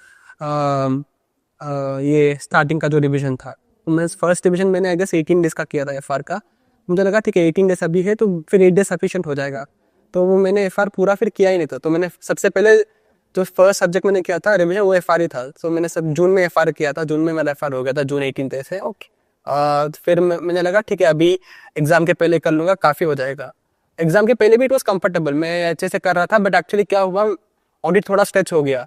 ये स्टार्टिंग का जो रिवीजन था, तो मैं फर्स्ट रिवीजन मैंने आई गेस 18 डेज का किया था एफआर का। मुझे लगा ठीक है 18 डेज अभी है तो फिर 8 डेज सफिशिएंट हो जाएगा। तो वो मैंने एफआर पूरा फिर किया ही नहीं था। तो मैंने सबसे पहले जो फर्स्ट सब्जेक्ट मैंने किया था रिवीजन, वो एफआर ही था। तो मैंने सब जून में एफआर किया था, जून में मेरा एफआर हो गया था, जून 18 से। ओके। फिर मैंने लगा ठीक है अभी एग्जाम के पहले कर लूंगा, काफी हो जाएगा। एग्जाम के पहले भी इट वॉज कंफर्टेबल, मैं अच्छे से कर रहा था। बट एक्चुअली क्या हुआ, ऑडिट थोड़ा स्ट्रेच हो गया,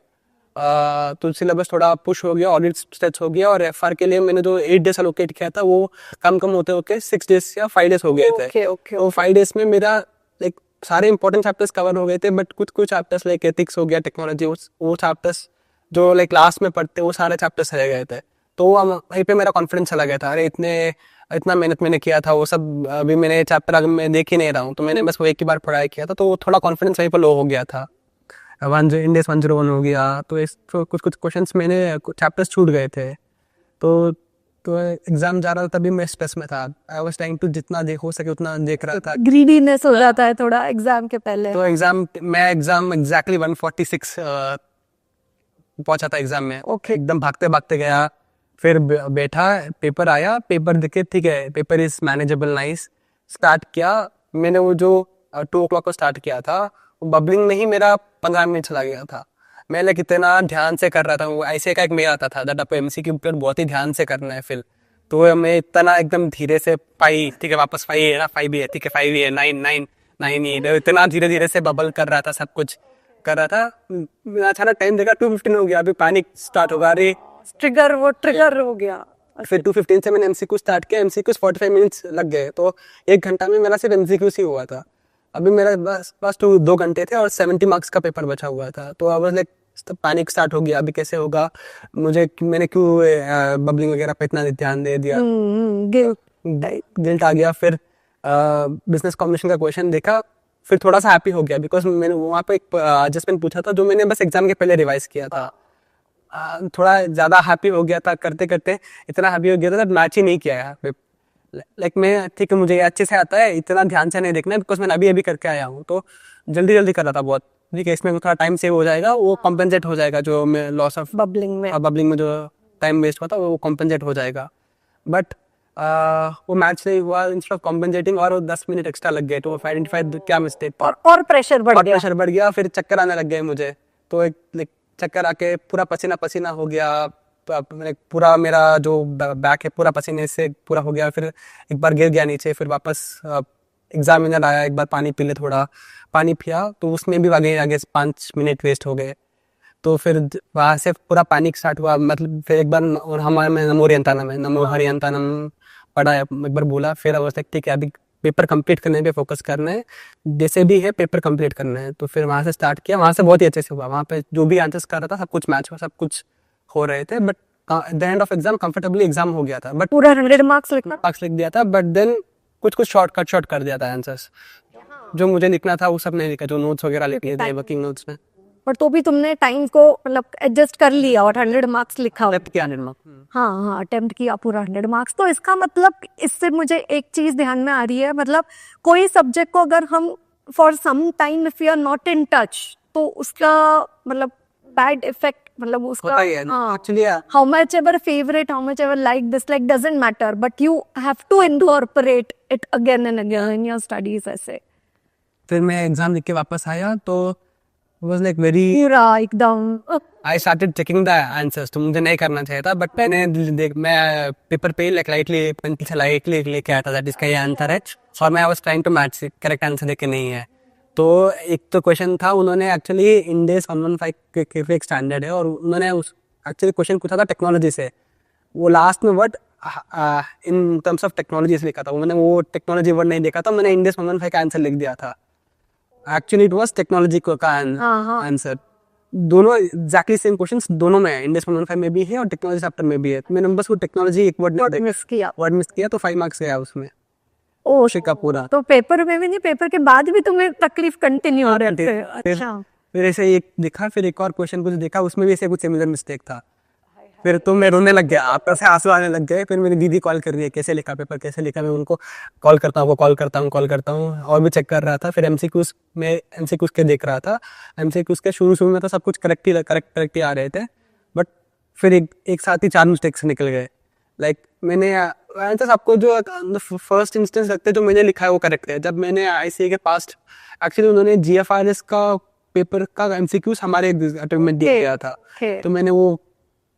तो सिलेबस थोड़ा पुश हो गया, ऑडिट स्ट्रेच हो गया। और एफआर के लिए मैंने जो 8 डेज अलोकेट किया था, वो कम होते होते 6 डेज या 5 डेज हो गए थे। तो 5 डेज में मेरा लाइक सारे इंपॉर्टेंट चैप्टर्स कवर हो गए थे। बट कुछ चैप्टर्स लाइक एथिक्स हो गया, टेक्नोलॉजी, वो चैप्टर्स जो लाइक लास्ट में पढ़ते, वो सारे चैप्टर्स रह गए थे। तो वहीं पे मेरा कॉन्फिडेंस चला गया था, अरे इतना मेहनत मैंने किया था, वो सब अभी मैंने चैप्टर अगर मैं देख ही नहीं रहा हूँ, तो मैंने बस वो एक ही बार पढ़ाई किया था। तो थोड़ा कॉन्फिडेंस वहीं पर लो हो गया था। इंडेक्स 101 हो गया, तो कुछ क्वेश्चंस मैंने चैप्टर्स छूट गए थे। तो एग्जाम जा रहा था, तभी मैं स्ट्रेस में था। आई वाज ट्राइंग टू जितना हो सके उतना देख रहा था। ग्रीडीनेस हो जाता है थोड़ा एग्जाम के पहले। तो एग्जाम एग्जैक्टली 146 पहुंचा था एग्जाम में। ओके। एकदम भागते भागते गया, फिर बैठा, पेपर आया, पेपर देखे ठीक है, paper is manageable, nice. Start किया मैंने, वो जो 2 o'clock को स्टार्ट किया था, बबलिंग में ही मेरा 15 मिनट चला गया था। मैं लाइक इतना ध्यान से कर रहा था, वो ऐसे का एक मेल आता था दैट आपको एमसीक्यू पेपर बहुत ही ध्यान से करना है। फिर तो मैं इतना एकदम धीरे से 5 ठीक है, वापस 5 है ना, 5 भी है ठीक है, 5 भी है, 9 ही है, इतना धीरे धीरे से बबल कर रहा था, सब कुछ कर रहा था। अचानक टाइम देखा 2:15 हो गया, अभी पैनिक स्टार्ट होगा, अरे ट्रिगर हो गया। फिर 2:15 से मैंने एमसीक्यू स्टार्ट किया। एमसीक्यू 45 मिनट्स लग गए, तो 1 घंटा में मेरा सिर्फ एमसीक्यू ही हुआ था। अभी मेरा बस 2 घंटे थे और 70 मार्क्स का पेपर बचा हुआ था। तो I was like panic start हो गया, अभी कैसे होगा, मैंने क्यों बबलिंग वगैरह पे इतना ध्यान दे दिया। गिल्ट आ गया। फिर बिजनेस कॉम्बिनेशन का क्वेश्चन देखा, फिर थोड़ा सा हैप्पी हो गया, बिकॉज मैंने वहाँ पे एक एडजस्टमेंट पूछा था जो मैंने बस एग्जाम के पहले रिवाइज किया था। थोड़ा ज्यादा हैप्पी हो गया था, करते करते इतना हैप्पी हो गया था मैच ही नहीं किया है। लाइक मैं ठीक है, मुझे ये अच्छे से आता है, इतना ध्यान से नहीं देखना है, बिकॉज मैंने अभी करके आया हूँ। तो जल्दी कर रहा था बहुत, ठीक है, इसमें थोड़ा टाइम सेव हो जाएगा, वो कॉम्पेंसेट हो जाएगा, जो मैं लॉस ऑफ बबलिंग में जो टाइम वेस्ट हुआ था वो कॉम्पेंसेट हो जाएगा। बट वो मैच नहीं हुआ, इंस्टेड ऑफ कॉम्पेंसेटिंग और 10 मिनट एक्स्ट्रा लग गए। तो आइडेंटिफाई क्या मिस्टेक, और प्रेशर बढ़ गया, फिर चक्कर आने लग गए मुझे। तो एक चक्कर आके पूरा पसीना पसीना हो गया, मैंने पूरा मेरा जो बैक है पूरा पसीने से पूरा हो गया। फिर एक बार गिर गया नीचे, फिर वापस एग्जामिनर आया, एक बार पानी पी ले, थोड़ा पानी पिया, तो उसमें भी आगे 5 मिनट वेस्ट हो गए। तो फिर वहाँ से पूरा पैनिक स्टार्ट हुआ। मतलब फिर एक बार हमारे में नमो हरियंतानम पढ़ा, एक बार बोला। फिर अवस्था ठीक है, अभी पेपर कंप्लीट करने पे फोकस करना है, जैसे भी है पेपर कंप्लीट करना है। तो फिर वहाँ से स्टार्ट किया, वहाँ से बहुत ही अच्छे से हुआ। वहाँ पे जो भी आंसर्स कर रहा था सब कुछ मैच हुआ, सब कुछ हो रहे थे। But at the end of exam comfortably exam हो गया था। बट पूरा 100 मार्क्स लिख दिया था। बट देन कुछ शॉर्ट कर दिया था आंसर्स, जो मुझे लिखना था वो सब नहीं लिखा, जो नोट्स वगैरह लिख लिए थे वर्किंग नोट्स में। पर तो भी तुमने टाइम को मतलब एडजस्ट कर लिया और 100 मार्क्स लिखा। हाँ, अटेम्प्ट किया पूरा 100 मार्क्स। तो इसका मतलब, इससे मुझे एक चीज ध्यान में आ रही है, मतलब कोई सब्जेक्ट को अगर हम for some time if you are not in touch, तो उसका मतलब बैड इफेक्ट, मतलब उसका actually how much ever favourite, how much ever like dislike doesn't matter, but you have to incorporate it again and again in your studies. ऐसे फिर मैं exam लिख के वापस आया, तो was like very एकदम I started checking the answers। तो मुझे नहीं करना चाहिए था, बट मैं पेपर पे लाइटली पेंसिल से लाइटली लेके आया था दैट इसका ये आंसर है, और मैं was trying to match correct answer लेके नहीं है। तो एक तो क्वेश्चन था, उन्होंने एक्चुअली इंडेक्स 115 के एक स्टैंडर्ड है, और उन्होंने उस एक्चुअली क्वेश्चन पूछा था टेक्नोलॉजी से। वो लास्ट में word in terms of technology से लिखा था, मैंने वो टेक्नोलॉजी वर्ड नहीं देखा था, मैंने इंडेक्स 115 का आंसर लिख दिया था। एक्चुअली इट वाज टेक्नोलॉजी का आंसर। दोनों एग्जैक्टली सेम क्वेश्चंस दोनों में है, इंडेक्स 115 में भी है और टेक्नोलॉजी चैप्टर में भी है। मैंने बस वो टेक्नोलॉजी एक वर्ड मिस किया। तो 5 मार्क्स गया उसमें। ओ का पूरा तो पेपर में भी नहीं, पेपर के बाद भी तुम्हें तकलीफ कंटिन्यू हो रही है? अच्छा। फिर ऐसे एक देखा, फिर एक और क्वेश्चन कुछ देखा, उसमें भी ऐसे कुछ सिमिलर मिस्टेक था। फिर तो मैं रोने लग गया, आप से आंसू आने लग गए। फिर मेरी दीदी कॉल कर रही है, कैसे लिखा पेपर, कैसे लिखा। मैं उनको कॉल करता हूँ और भी चेक कर रहा था। फिर एमसीक्यूज के देख रहा था। एमसीक्यूज के शुरू में तो सब कुछ करेक्ट ही आ रहे थे, बट फिर एक साथ ही 4 मिस्टेक्स निकल गए। लाइक मैंने आंसर आपको जो फर्स्ट इंस्टेंस लगते जो मैंने लिखा है वो करेक्ट है। जब मैंने आईसीए के पास्ट एक्चुअली उन्होंने जीएफआरएस का पेपर का एमसीक्यूज हमारे अटेम्प्ट में दिया गया था, तो मैंने वो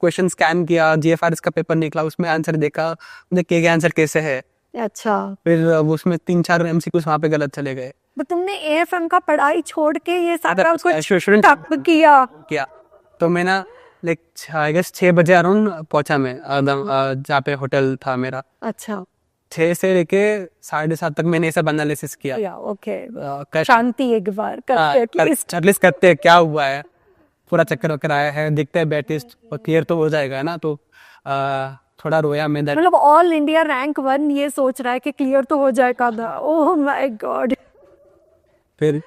क्वेश्चन स्कैन किया, जीएफआरएस का पेपर निकला, उसमें आंसर देखा, मुझे के आंसर कैसे है। अच्छा। फिर उसमें 3-4 एमसीक्यूज वहाँ पे गलत चले गए। तो तुमने एएफएम का पढ़ाई छोड़ के ये सारा कुछ किया? तो मैं ना लाइक आई गेस 6 बजे अराउंड पहुंचा मैं जहाँ पे होटल था मेरा। अच्छा। 6 से लेके 7:30 तक मैंने ये सब एनालिसिस किया। ओके। शांति एक बार एटलीस्ट करते हैं क्या हुआ है, पूरा चक्कर वक्कर आया है, देखते हैं बैटिस्ट और क्लियर तो हो जाएगा ना। तो थोड़ा रोया मैं। मतलब ऑल इंडिया रैंक 1 ये सोच रहा है कि क्लियर तो हो जाएगा। Oh my God. फिर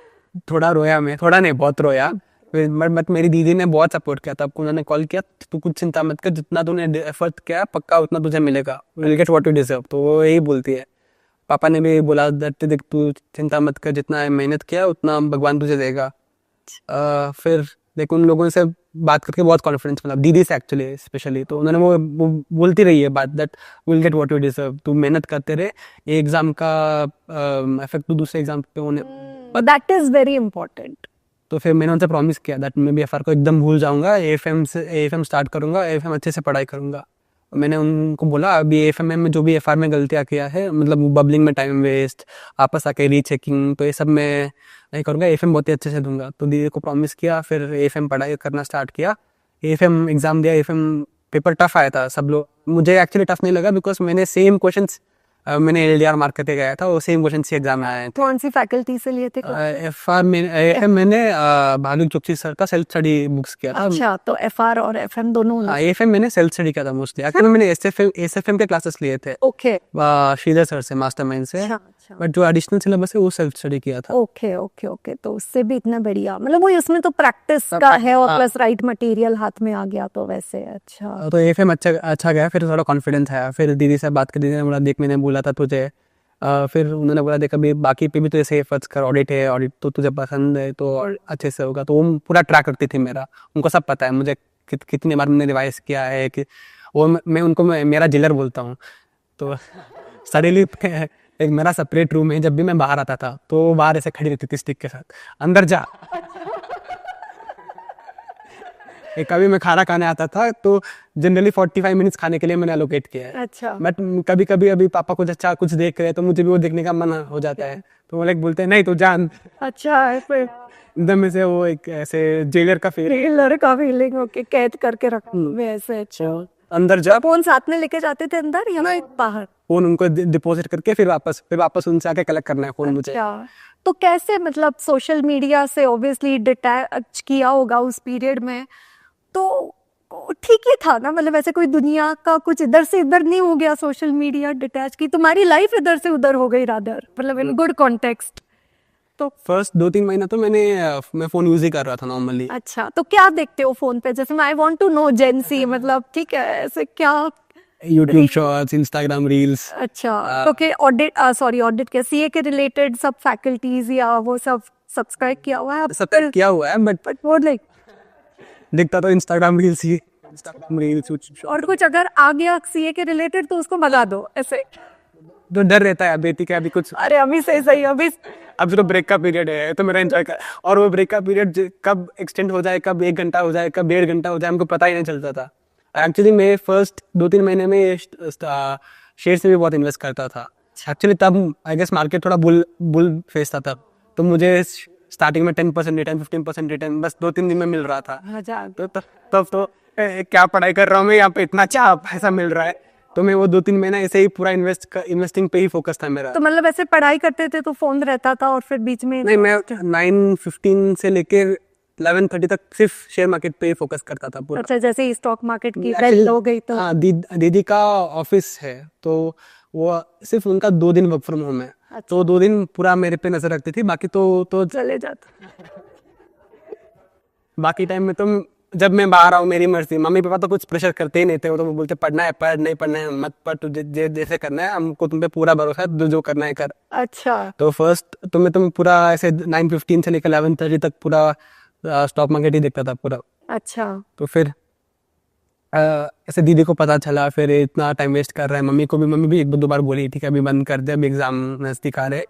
थोड़ा रोया मैं, थोड़ा नहीं बहुत रोया। बट मेरी दीदी ने बहुत सपोर्ट किया था। उन्होंने कॉल किया, तू कुछ चिंता मत कर, जितना तूने एफर्ट किया पक्का उतना तुझे मिलेगा, will get what you deserve. तो वो यही बोलती है। पापा ने भी बोला देख तू चिंता मत कर, जितना मेहनत किया उतना भगवान तुझे देगा। फिर लेकिन उन लोगों से बात करके बहुत कॉन्फिडेंस मिला, दीदी से एक्चुअली स्पेशली। तो उन्होंने वो बोलती रही है बात, that will get what you deserve, तू मेहनत करते रहे, ये एग्जाम का इफेक्ट तू दूसरे एग्जाम पे होने, दैट इज वेरी इंपॉर्टेंट। तो फिर मैंने उनसे प्रॉमिस किया दैट मैं BFR को एकदम भूल जाऊंगा, AFM स्टार्ट करूंगा, AFM अच्छे से पढ़ाई करूंगा। मैंने उनको बोला अभी AFM में जो भी FR में गलतियाँ किया है, मतलब बबलिंग में टाइम वेस्ट, आपस आके रीचेकिंग, तो ये सब मैं नहीं करूँगा, AFM बहुत ही अच्छे से दूंगा। तो दीदी को प्रॉमिस किया, फिर AFM पढ़ाई करना स्टार्ट किया। AFM एग्जाम दिया, AFM पेपर टफ आया था। सब लोग, मुझे एक्चुअली टफ नहीं लगा बिकॉज मैंने सेम क्वेश्चन मैंने LDR मार्क करके गया था, वो सेम क्वेश्चन सी एग्जाम में आए थे। कौन सी फैकल्टी से लिए थे? FR में मैंने भानु चोकसी सर का सेल्फ स्टडी बुक्स किया था। अच्छा, तो FR और FM दोनों? AFM मैंने सेल्फ स्टडी किया था मोस्टली। एक्चुअली मैंने SFM के क्लासेस लिए थे। ओके। श्रीधर सर से, मास्टरमाइंड से। बट जो एडिशनल सिलेबस है वो सेल्फ स्टडी किया था। ओके। तो उससे भी इतना बढ़िया, मतलब वो उसमें तो प्रैक्टिस का है और प्लस राइट मटेरियल हाथ में आ गया, तो वैसे अच्छा। तो AFM अच्छा गया, फिर थोड़ा कॉन्फिडेंस आया। फिर दीदी से बात कर, दीदी ने बोला देख मैंने बोला था तुझे, फिर उन्होंने बोला देख अभी बाकी पे भी तो ऐसे एफर्ट्स कर, ऑडिट तो तुझे पसंद है तो अच्छे से होगा। तो वो पूरा ट्रैक रखती थी मेरा, उनको सब पता है मुझे कितनी बार मैंने रिवाइज किया है कि वो मैं उनको मेरा जिलर बोलता हूँ। तो सडनली एक मेरा सेपरेट रूम है, जब भी मैं बाहर आता था तो बाहर ऐसे खड़ी रहती थी स्टिक के साथ, अंदर जा। कभी मैं खाना खाने आता था तो जनरली 45 मिनट्स खाने के लिए मैंने एलोकेट किया है। अच्छा। बट कभी कभी अभी पापा कुछ अच्छा कुछ देख रहे हैं तो मुझे भी वो देखने का मन हो जाता है, तो वो लाइक बोलते हैं नहीं तो जान। अच्छा है, फिर एकदम से वो एक ऐसे जेलर का फीलिंग ओके, कैद करके रखना ऐसे। अच्छा, अंदर जा। फोन साथ में लेके जाते थे अंदर या बाहर? फोन उनको डिपॉजिट करके फिर वापस उनसे आके कलेक्ट करना है फोन मुझे। तो कैसे, मतलब सोशल मीडिया से ऑब्वियसली डिटैच किया होगा उस पीरियड में, तो ठीक ही था ना? मतलब ऐसे कोई दुनिया का कुछ इधर से इधर नहीं हो गया, सोशल मीडिया डिटैच की, तुम्हारी लाइफ इधर से उधर हो गई रादर, मतलब इन गुड कॉन्टेक्स्ट। तो फर्स्ट 2-3 महीना तो मैं फोन यूज ही कर रहा था नॉर्मली। अच्छा, तो क्या देखते हो फोन पे? जैसे आई वांट टू नो जेंसी, मतलब ठीक है ऐसे क्या? YouTube shorts, Instagram reels. अच्छा, तो के ऑडिट के CA के रिलेटेड सब फैकल्टीज या वो सब सब्सक्राइब किया हुआ है? सब किया हुआ है, बट वो लाइक दिखता तो इंस्टाग्राम रील्स ही, और कुछ अगर आ गया CA के रिलेटेड तो उसको भगा दो ऐसे। तो डर रहता है बेटी का अभी कुछ, अरे अभी सही अभी तो ब्रेक का पीरियड है तो मेरा एंजॉय कर, और वो ब्रेक का पीरियड कब एक्सटेंड हो जाए, कब 1 घंटा हो जाए, कब 1.5 घंटा हो जाए, हमको पता ही नहीं चलता था। एक्चुअली मैं फर्स्ट 2-3 महीने में शेयर से भी बहुत इन्वेस्ट करता था। एक्चुअली तब आई गेस मार्केट थोड़ा बुल फेस था तब, तो मुझे स्टार्टिंग में 10% रिटर्न, 15% रिटर्न बस 2-3 दिन में मिल रहा था। तो तब तो क्या पढ़ाई कर रहा हूँ मैं, यहाँ पे इतना अच्छा पैसा मिल रहा है। तो मैं वो 2-3 महीना ऐसे ही पूरा इन्वेस्टिंग पे ही फोकस था मेरा। तो मतलब ऐसे पढ़ाई करते थे तो फोन रहता था और फिर बीच में? नहीं, मैं 9:15 से लेकर 11:30 तक सिर्फ शेयर मार्केट पे ही फोकस करता था पूरा। अच्छा, जैसे स्टॉक मार्केट की बेल हो गई तो? हाँ, दीदी का ऑफिस है तो वो सिर्फ उनका 2 दिन वर्क फ्रॉम होम है। अच्छा। तो 2 दिन पूरा मेरे पे नजर रखती थी, बाकी तो चले जाता। बाकी टाइम में तो जब मैं बाहर आऊँ मेरी मर्जी, मम्मी पापा तो कुछ प्रेशर करते ही नहीं थे, वो तो बोलते पढ़ना है पढ़, नहीं पढ़ना है मत पढ़, तुझे जैसे करना है हमको तुम पे पूरा भरोसा है, जो करना है कर। अच्छा। तो फर्स्ट तुम पूरा ऐसे 9:15 से लेकर 11:30 तक पूरा स्टॉक मार्केट ही देखता था पूरा। अच्छा। तो फिर ऐसे दीदी को पता चला, फिर इतना टाइम वेस्ट कर रहा है, मम्मी भी 1-2 बार बोली ठीक है अभी बंद कर दे, अभी एग्जाम नजदीक आ रहे।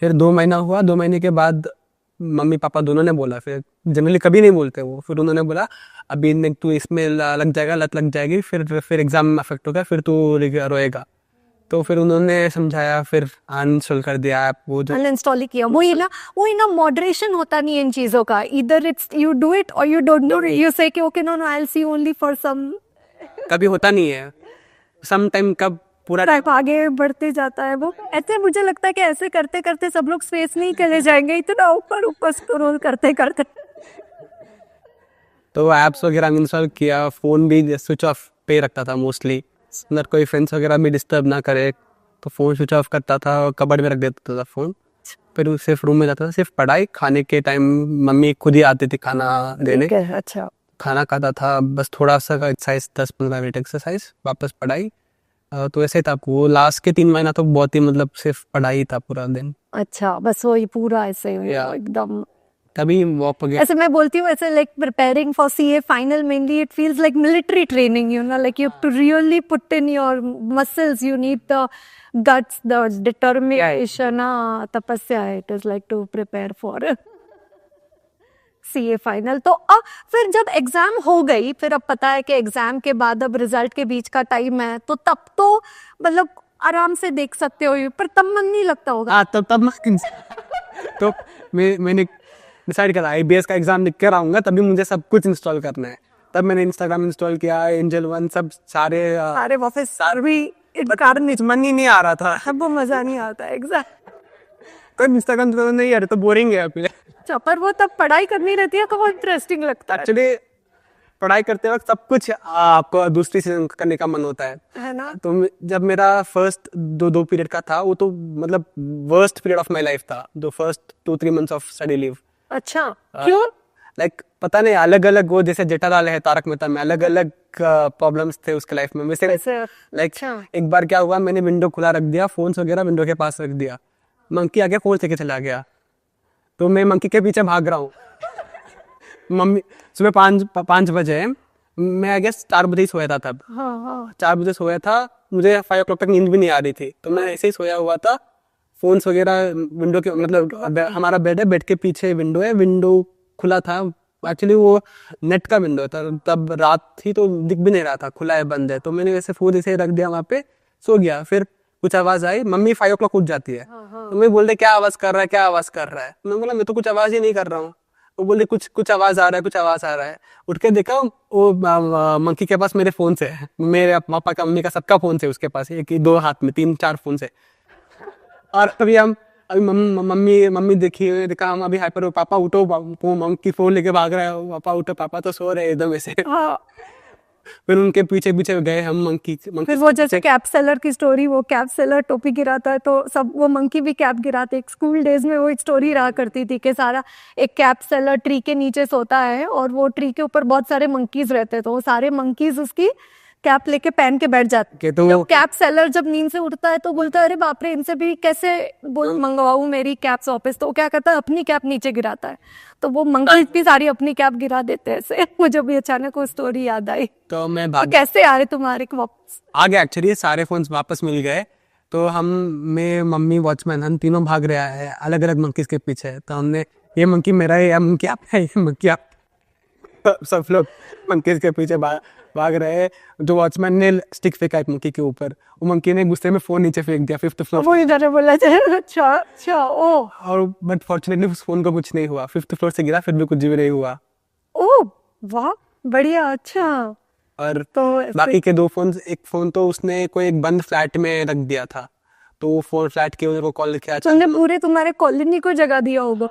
फिर 2 महीना हुआ, 2 महीने के बाद मम्मी पापा दोनों ने बोला, फिर जनरली कभी नहीं बोलते वो, फिर उन्होंने बोला अभी तू इसमें लग जाएगा, लत लग जाएगी, फिर एग्जाम अफेक्ट होगा, फिर तू रोएगा। तो फिर उन्होंने समझाया, फिर अनइंस्टॉल कर दिया ऐप, वो जो अनइंस्टॉल ही किया। वही ना मॉडरेशन होता नहीं है इन चीजों का, इधर इट्स यू डू इट और you don't do it, you say कि okay no no I will see only for some, कभी होता नहीं है सम टाइम, कब पूरा टाइप आगे बढ़ते जाता है वो। ऐसे मुझे लगता है कि ऐसे करते करते सब लोग स्पेस नहीं चले जाएंगे, इतना ऊपर ऊपर स्क्रॉल करते करते। तो ऐप्स वगैरह इंस्टॉल किया, फ़ोन भी स्विच ऑफ पे रखता था मोस्टली, अगर कोई फ्रेंड्स वगैरह भी डिस्टर्ब ना करे तो फ़ोन स्विच ऑफ करता था और कबर्ड में रख देता था फ़ोन। फिर सिर्फ रूम में जाता था, सिर्फ पढ़ाई, खाने के टाइम मम्मी खुद ही आती थी खाना देने। अच्छा। खाना खाता था, बस थोड़ा सा एक्सरसाइज, 10-15 मिनट एक्सरसाइज, वापस पढ़ाई। तो ऐसे था वो लास्ट के 3 महीना, तो बहुत ही मतलब सिर्फ पढ़ाई था पूरा दिन। अच्छा, बस वही पूरा ऐसे एकदम। तभी वॉक गया। ऐसे मैं बोलती हूँ ऐसे like preparing for CA final mainly it feels like military training, you know, like you have to really put in your muscles, you need the guts, the determination, तपस्या है, it is like to prepare for CA final. तो फिर जब exam हो गई, फिर अब पता है कि एग्जाम के बाद अब रिजल्ट के बीच का टाइम है, तो तब तो मतलब आराम से देख सकते हो, पर तब मन नहीं लगता होगा? हाँ, तब तो मैंने डिसाइड करा IBS का एग्जाम लिख कर आऊंगा, तभी मुझे सब कुछ इंस्टॉल करना है। तब मैंने इंस्टाग्राम इंस्टॉल किया, एंजल वन, सब सारे ऑफिस भी कारण मन ही नहीं आ रहा था, अब वो मजा नहीं आता एग्जाम। तो इंस्टाग्राम तो नहीं यार, तो बोरिंग है फिर। अच्छा, पर वो तब पढ़ाई करनी रहती है तो वो इंटरेस्टिंग लगता है। एक्चुअली पढ़ाई करते वक्त सब कुछ आपको दूसरी चीज करने का मन होता है ना? तो जब मेरा फर्स्ट दो पीरियड का था, वो तो मतलब worst period of my life था, the first 2-3 months of study leave. अच्छा, क्यों? लाइक पता नहीं, अलग अलग, वो जैसे जेठालाल है तारक मेहता में, अलग अलग प्रॉब्लम्स थे उसके लाइफ में। वैसे लाइक एक बार क्या हुआ, मैंने विंडो खुला रख दिया, फोन्स वगैरह विंडो के पास रख दिया, मंकी आके फोन लेके चला गया, तो मैं मंकी के पीछे भाग रहा हूँ। मम्मी सुबह 5 बजे, मैं आई गेस 4 बजे ही सोया था तब। 4 बजे सोया था, मुझे 5 o'clock तक नींद भी नहीं आ रही थी, तो मैं ऐसे ही सोया हुआ था, फोन्स वगैरह विंडो के, मतलब हमारा बेड है, बेड के पीछे विंडो है, विंडो खुला था, एक्चुअली वो नेट का विंडो था, तब रात थी तो दिख भी नहीं रहा था खुला है बंद है, तो मैंने वैसे फोन ऐसे रख दिया वहाँ पे, सो गया। फिर कुछ आवाज आई, मम्मी 5 o'clock उठ जाती है, तो मैं बोलते क्या आवाज कर रहा है, क्या आवाज कर रहा है, मैं बोला मैं तो कुछ आवाज ही नहीं कर रहा हूँ। वो बोले कुछ आवाज आ रहा है, कुछ आवाज आ रहा है। उठ के देखा, वो मंकी के पास मेरे फोन से, मेरे पापा का, मम्मी का, सबका फोन से उसके पास, एक 2 हाथ में 3-4 फोन से। और अभी मम्मी देखा हम अभी हाइपर, पापा उठो, मंकी फोन लेके भाग रहा है, पापा उठो, पापा तो सो रहे एकदम ऐसे। फिर उनके पीछे पीछे गए हम, मंकी फिर वो जैसे कैप सेलर की स्टोरी, वो कैप सेलर टोपी गिराता है तो सब वो मंकी भी कैप गिराते। एक स्कूल डेज में वो एक स्टोरी रहा करती थी कि सारा एक कैप सेलर ट्री के नीचे सोता है और वो ट्री के ऊपर बहुत सारे मंकीज रहते हैं, तो वो सारे मंकीज उसकी कैप लेके पहन के बैठ जाते। तो कैप सेलर जब नींद से उठता है तो बोलता है अरे बाप रे, इनसे भी कैसे मंगवाऊं मेरी कैप्स वापस, तो क्या करता है अपनी कैप नीचे गिराता है, तो वो मंकीज भी सारी अपनी कैप गिरा देते हैं ऐसे। मुझे भी अचानक वो स्टोरी याद आई। तो मैं कैसे आ रहे तुम्हारे वापस आ गया, एक्चुअली सारे फोन्स वापस मिल गए, तो मैं, मम्मी, वॉचमैन, हम तीनों भाग रहे हैं अलग अलग मंकीज के पीछे। तो हमने, ये मंकी मेरा है, या मंकी आपका है, ये मंकी आप, सब लोग मंकीज के पीछे भाग रहे हैं। जो वॉचमैन ने स्टिक फेंका एक मंकी के ऊपर, वो मंकी ने गुस्से में फोन नीचे फेंक दिया 5th फ्लोर। वो इधर बोला अच्छा ओ, और बट फॉर्चुनेटली उस फोन को कुछ नहीं हुआ, 5th फ्लोर से गिरा, फिर भी कुछ भी नहीं हुआ। ओ वाह, बढ़िया। अच्छा, और तो बाकी के 2 फोन, एक फोन तो उसने कोई एक बंद फ्लैट में रख दिया था, तो वो फोन फ्लैट के उनको कॉल किया, पूरे तुम्हारे कॉलोनी को जगह दिया होगा।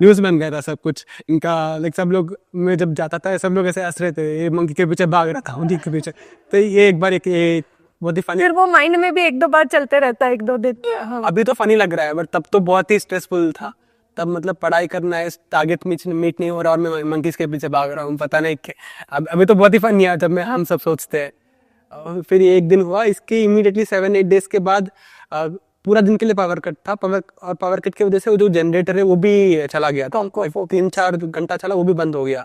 न्यूज बन गया था सब कुछ इनका। लाइक सब लोग, मैं जब जाता था सब लोग ऐसे हंस रहे थे, ये मंकी के पीछे भाग रहा था मंकी के पीछे। तो ये एक बार एक बहुत ही फनी, फिर वो माइंड में भी एक दो बार चलते रहता है, एक दो दिन। हाँ। अभी तो फनी लग रहा है बट तब तो बहुत ही स्ट्रेसफुल था। तब मतलब पढ़ाई करना है, टारगेट मीट नहीं हो रहा और मैं मंकीज के पीछे भाग रहा हूँ, पता नहीं अभी तो बहुत ही फनी है जब मैं हम सब सोचते हैं। और फिर ये एक दिन हुआ, इसके इमीडिएटली 7-8 डेज के बाद पूरा दिन के लिए पावर कट था। पावर कट की वजह से वो जो जनरेटर है वो भी चला गया था, 3-4 घंटा चला, वो भी बंद हो गया।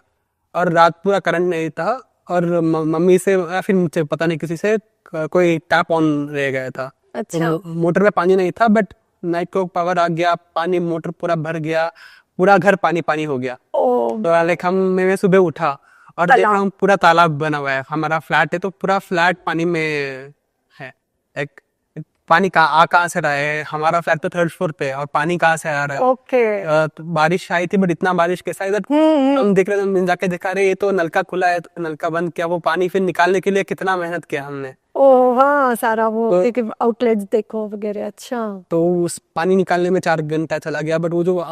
और रात पूरा करंट नहीं था और मम्मी से या फिर मुझसे पता नहीं किसी से कोई टैप ऑन रह गया था। अच्छा। तो मोटर में पानी नहीं था बट नाइट को पावर आ गया, पानी मोटर पूरा भर गया, पूरा घर पानी पानी हो गया। तो लाइक मैं सुबह उठा और देखा हूँ पूरा तालाब बना हुआ है, हमारा फ्लैट है तो पूरा फ्लैट पानी में है। एक पानी कहाँ से रहा है, हमारा फ्लैट तो 3rd फ्लोर पे है और पानी कहाँ से आ रहा है। ओके। तो बारिश आई थी बट इतना बारिश कैसा इधर हम देख रहे थे, जाके दिखा रहे ये तो नलका खुला है, तो नलका बंद किया, वो पानी फिर निकालने के लिए कितना मेहनत किया हमने। ओह हाँ, सारा वो आउटलेट्स देखो वगैरह। अच्छा। तो उस पानी निकालने में 4 घंटा चला गया बट वो जो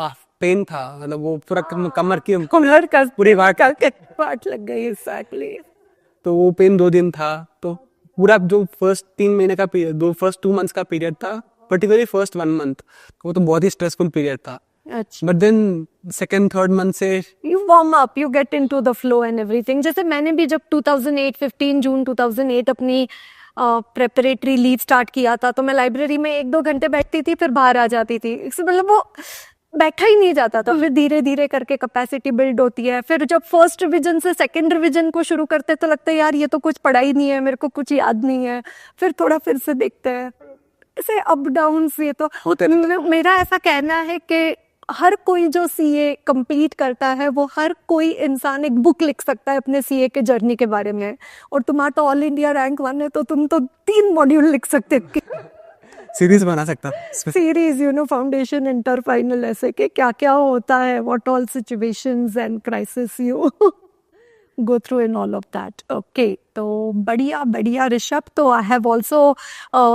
पेन था, मतलब वो पूरा कमर का पूरी वाट लग गई। एग्जैक्टली। तो वो पेन 2 दिन था। तो पूरा जो फर्स्ट 3 महीने का पीरियड, फर्स्ट 2 मंथ्स का पीरियड था, पर्टिकुलरली फर्स्ट 1 मंथ, वो तो बहुत ही स्ट्रेसफुल पीरियड था। अच्छा। बट देन 2nd-3rd मंथ से you warm up, you get into the flow and everything. जैसे मैंने भी जब 15 जून 2008 अपनी प्रेपरेटरी लीव स्टार्ट किया था, तो मैं लाइब्रेरी में 1-2 घंटे बैठती थी, फिर बाहर आ जाती थी। मतलब वो बैठा ही नहीं जाता था। फिर धीरे धीरे करके कैपेसिटी बिल्ड होती है। फिर जब फर्स्ट रिवीजन से सेकंड रिवीजन को शुरू करते तो लगता है यार ये तो कुछ पढ़ा ही नहीं है, मेरे को कुछ याद नहीं है। फिर थोड़ा फिर से देखते हैं, ऐसे अप डाउन। ये तो मेरा ऐसा कहना है कि हर कोई जो सीए कंप्लीट करता है, वो हर कोई इंसान एक बुक लिख सकता है अपने सीए के जर्नी के बारे में। और तुम्हारा तो ऑल इंडिया रैंक 1 है, तो तुम तो 3 मॉड्यूल लिख सकते हो। सीरीज बना सकता, सीरीज, फाउंडेशन, इंटर, फाइनल, ऐसे के क्या क्या होता है, what all situations and crisis you go through in all of that. Okay, तो बढ़िया बढ़िया ऋषभ। तो आई हैव ऑल्सो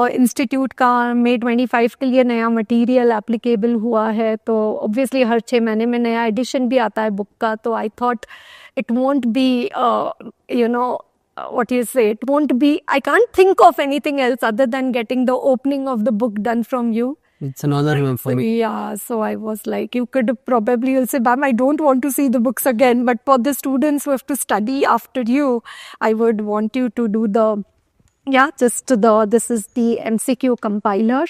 इंस्टीट्यूट का May 25 के लिए नया मटेरियल एप्लीकेबल हुआ है, तो ऑब्वियसली हर 6 महीने में नया एडिशन भी आता है बुक का। तो I thought it won't be what you say, it won't be, I can't think of anything else other than getting the opening of the book done from you. It's an honor for me. Yeah, so I was like, you could probably say, ma'am, I don't want to see the books again, but for the students who have to study after you, I would want you to do this is the MCQ compiler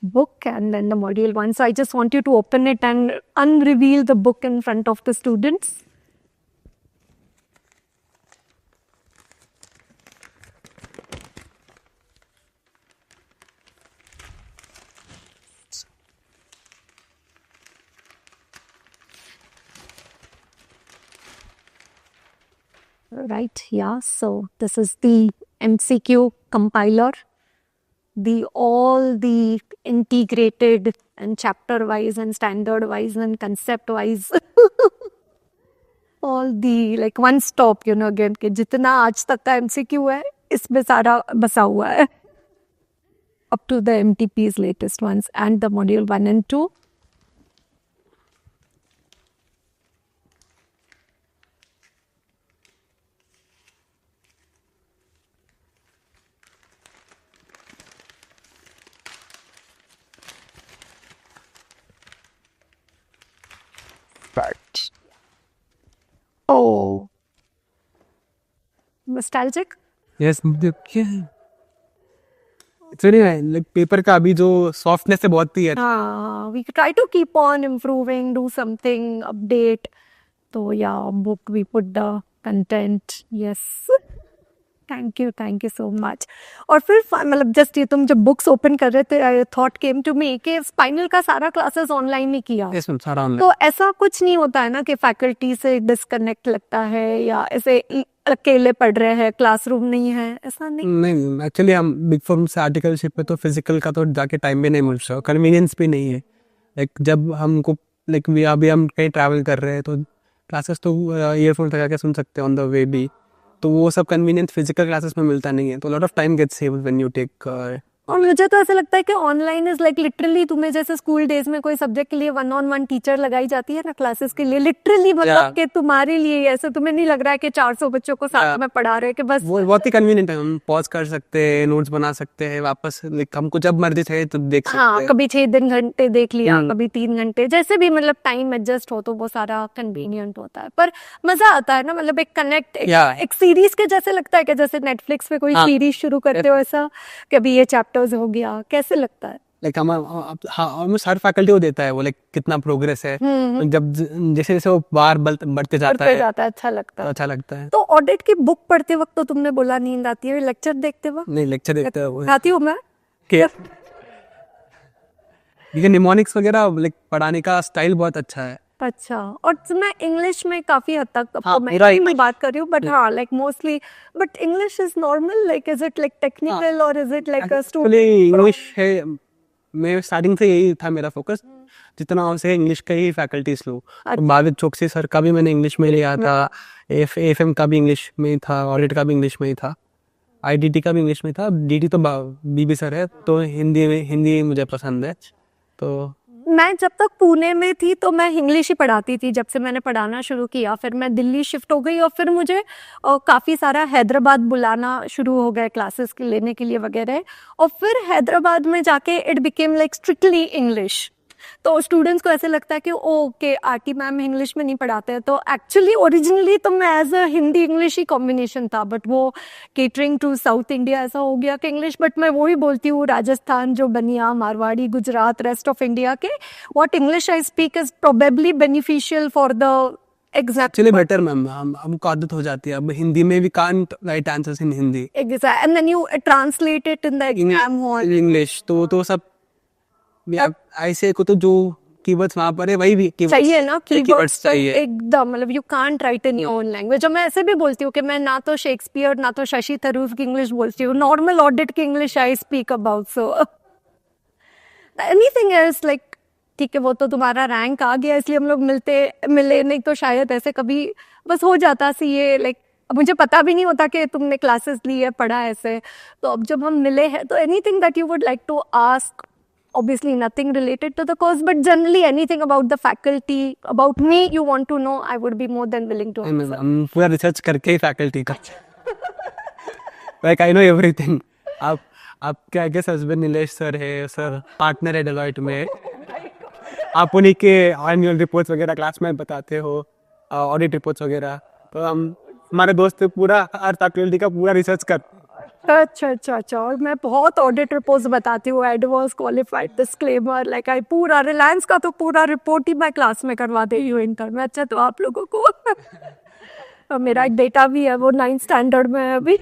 book and then the module 1. So I just want you to open it and unreveal the book in front of the students. Right, yeah, so this is the MCQ compiler, all the integrated and chapter wise and standard wise and concept wise all the like one stop, again कि जितना आज तक का MCQ है इसमें सारा बसा हुआ है up to the MTP's latest ones and the module 1 and 2. Right. Oh. Nostalgic? Yes, it's very like paper का अभी जो सॉफ्टनेस है बहुत ही है। हाँ, we try to keep on improving, do something, update. तो yeah, book we put the content. Yes. Thank you so much. और फिर मतलब जस्ट ये तुम जब बुक्स ओपन कर रहे थे, थॉट केम टू मी कि स्पाइनल का सारा क्लासेस ऑनलाइन ही किया। yes, सारा ऑनलाइन। तो ऐसा कुछ नहीं होता है ना कि फैकल्टी से डिस्कनेक्ट लगता है या ऐसे अकेले पढ़ रहे हैं, क्लासरूम नहीं है, ऐसा नहीं। एक्चुअली हम बिग फर्म से आर्टिकलशिप में तो फिजिकल का तो जाके टाइम भी नहीं मिल रहा, कन्वीनियंस भी नहीं है। लाइक जब हमको लाइक अभी हम कहीं ट्रैवल कर रहे हैं तो क्लासेस तो ईयरफोन लगा के सुन सकते हैं ऑन द वे भी, तो वो सब कन्वीनियंस फिजिकल क्लासेस में मिलता नहीं है। तो lot of time gets saved when you take और मुझे तो ऐसा लगता है कि ऑनलाइन इज लाइक लिटरली तुम्हें जैसे स्कूल डेज में कोई सब्जेक्ट के लिए 1-on-1 टीचर लगाई जाती है ना क्लासेस के लिए, लिटरली मतलब कि तुम्हारे लिए ऐसे तुम्हें नहीं लग रहा है कि 400 बच्चों को साथ में पढ़ा रहे हैं कि बस वो बहुत ही कन्वीनियंट है, हम पॉज कर सकते हैं, नोट्स बना सकते हैं वापस, हमको जब मर्जी चाहिए तो देख सकते हाँ हैं। कभी 6 घंटे देख लिया, कभी 3 घंटे, जैसे भी मतलब टाइम एडजस्ट हो तो वो सारा कन्वीनियंट होता है। पर मजा आता है ना, मतलब एक कनेक्ट एक सीरीज के जैसे लगता है कि जैसे नेटफ्लिक्स पे कोई सीरीज शुरू करते हो ऐसा, कभी ये चैप्टर्स हो गया, कैसे लगता है? लाइक हम ऑलमोस्ट हर फैकल्टी को देता है वो, लाइक कितना प्रोग्रेस है, जब जैसे जैसे वो बार बढ़ते जाता है अच्छा लगता है, अच्छा लगता है। तो ऑडिट की बुक पढ़ते वक्त तो तुमने बोला नींद आती है, लेक्चर देखते वक्त? नहीं, लेक्चर देखते हैं आती हूँ मैं क्योंकि निमोनिक्स वगैरह लाइक पढ़ाने का स्टाइल बहुत अच्छा है। अच्छा, और मैं इंग्लिश में काफी हद तक मैं बात कर रही हूँ, बट हाँ like mostly, but English is normal, like is it like technical और is it like a student? English है, मैं स्टार्टिंग से यही था मेरा फोकस, जितना हो सके इंग्लिश का ही फैकल्टीज लो। बाविद चौकसी सर का भी मैंने इंग्लिश में लिया था, एफएम का भी इंग्लिश में था, ऑडिट का भी इंग्लिश में ही था, आईडीटी का भी इंग्लिश में था, डीटी तो बीबी सर है, तो हिंदी मुझे पसंद है। तो मैं जब तक पुणे में थी तो मैं इंग्लिश ही पढ़ाती थी, जब से मैंने पढ़ाना शुरू किया फिर मैं दिल्ली शिफ्ट हो गई, और फिर मुझे काफ़ी सारा हैदराबाद बुलाना शुरू हो गए क्लासेस के लेने के लिए वगैरह, और फिर हैदराबाद में जाके it became like strictly English. तो स्टूडेंट्स को ऐसे लगता है कि ओके आरती मैम इंग्लिश में नहीं पढ़ाते हैं, तो एक्चुअली ओरिजिनली तो मैं एज अ हिंदी इंग्लिश ही कॉम्बिनेशन था, बट वो केटरिंग टू साउथ इंडिया ऐसा हो गया कि इंग्लिश, बट मैं वो ही बोलती हूँ राजस्थान जो Bania, Marwari, Gujarat, rest of India के, what English I speak is probably beneficial for the actually better ma'am, हमको आदत हो जाती है अब हिंदी में, we can't write answers in Hindi, and then you translate it in the exam hall English, तो सब ऐसे को तो जो कीवर्ड्स वहां पर है वही भी चाहिए ना, कीवर्ड्स चाहिए एकदम, मतलब you can't right in your own language. और मैं ऐसे भी बोलती हूँ कि मैं ना तो शेक्सपियर ना तो शशि थरूर की इंग्लिश बोलती हूँ, नॉर्मल ऑडिट की English I speak about, so anything else like ठीक है वो तो तुम्हारा रैंक आ गया इसलिए हम लोग मिले, नहीं तो शायद ऐसे कभी बस हो जाता सीए, लाइक मुझे पता भी नहीं होता कि तुमने क्लासेस ली है, पढ़ा ऐसे। तो अब जब हम मिले हैं तो anything that you would like to ask, obviously nothing related to the course, but generally anything about the faculty, about me you want to know, I would be more than willing to answer. हम पूरा research करके ही faculty का like I know everything. आपके आगे husband Nilesh sir है, sir partner है Deloitte में, आप उन्हीं के एनुअल रिपोर्ट्स वगैरह क्लास में बताते हो, ऑडिट रिपोर्ट्स वगैरह, तो हमारे दोस्त पूरा हर फैकल्टी का पूरा रिसर्च करते हैं। अच्छा, और मैं बहुत ऑडिट रिपोर्ट्स बताती हूँ, adverse, qualified, disclaimer, like I पूरा रिलायंस का तो पूरा रिपोर्ट ही मैं क्लास में करवा दे रही हूँ इंटर में। अच्छा तो आप लोगों को मेरा एक बेटा भी है, वो 9th स्टैंडर्ड में है अभी।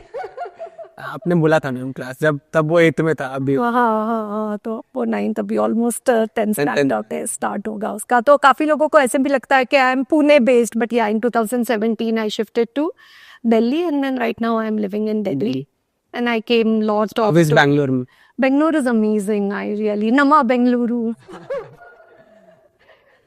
आपने बोला था ना क्लास जब, तब वो 8th में था, अभी हाँ, तो वो 9th अभी ऑलमोस्ट 10th स्टैंडर्ड स्टार्ट होगा उसका। तो काफी लोगों को ऐसे भी लगता है कि I am Pune based, but yeah in 2017 I shifted to Delhi and then right now I am living in Delhi and I came lots of Bangalore. Bangalore is amazing. I really Nama Bengaluru.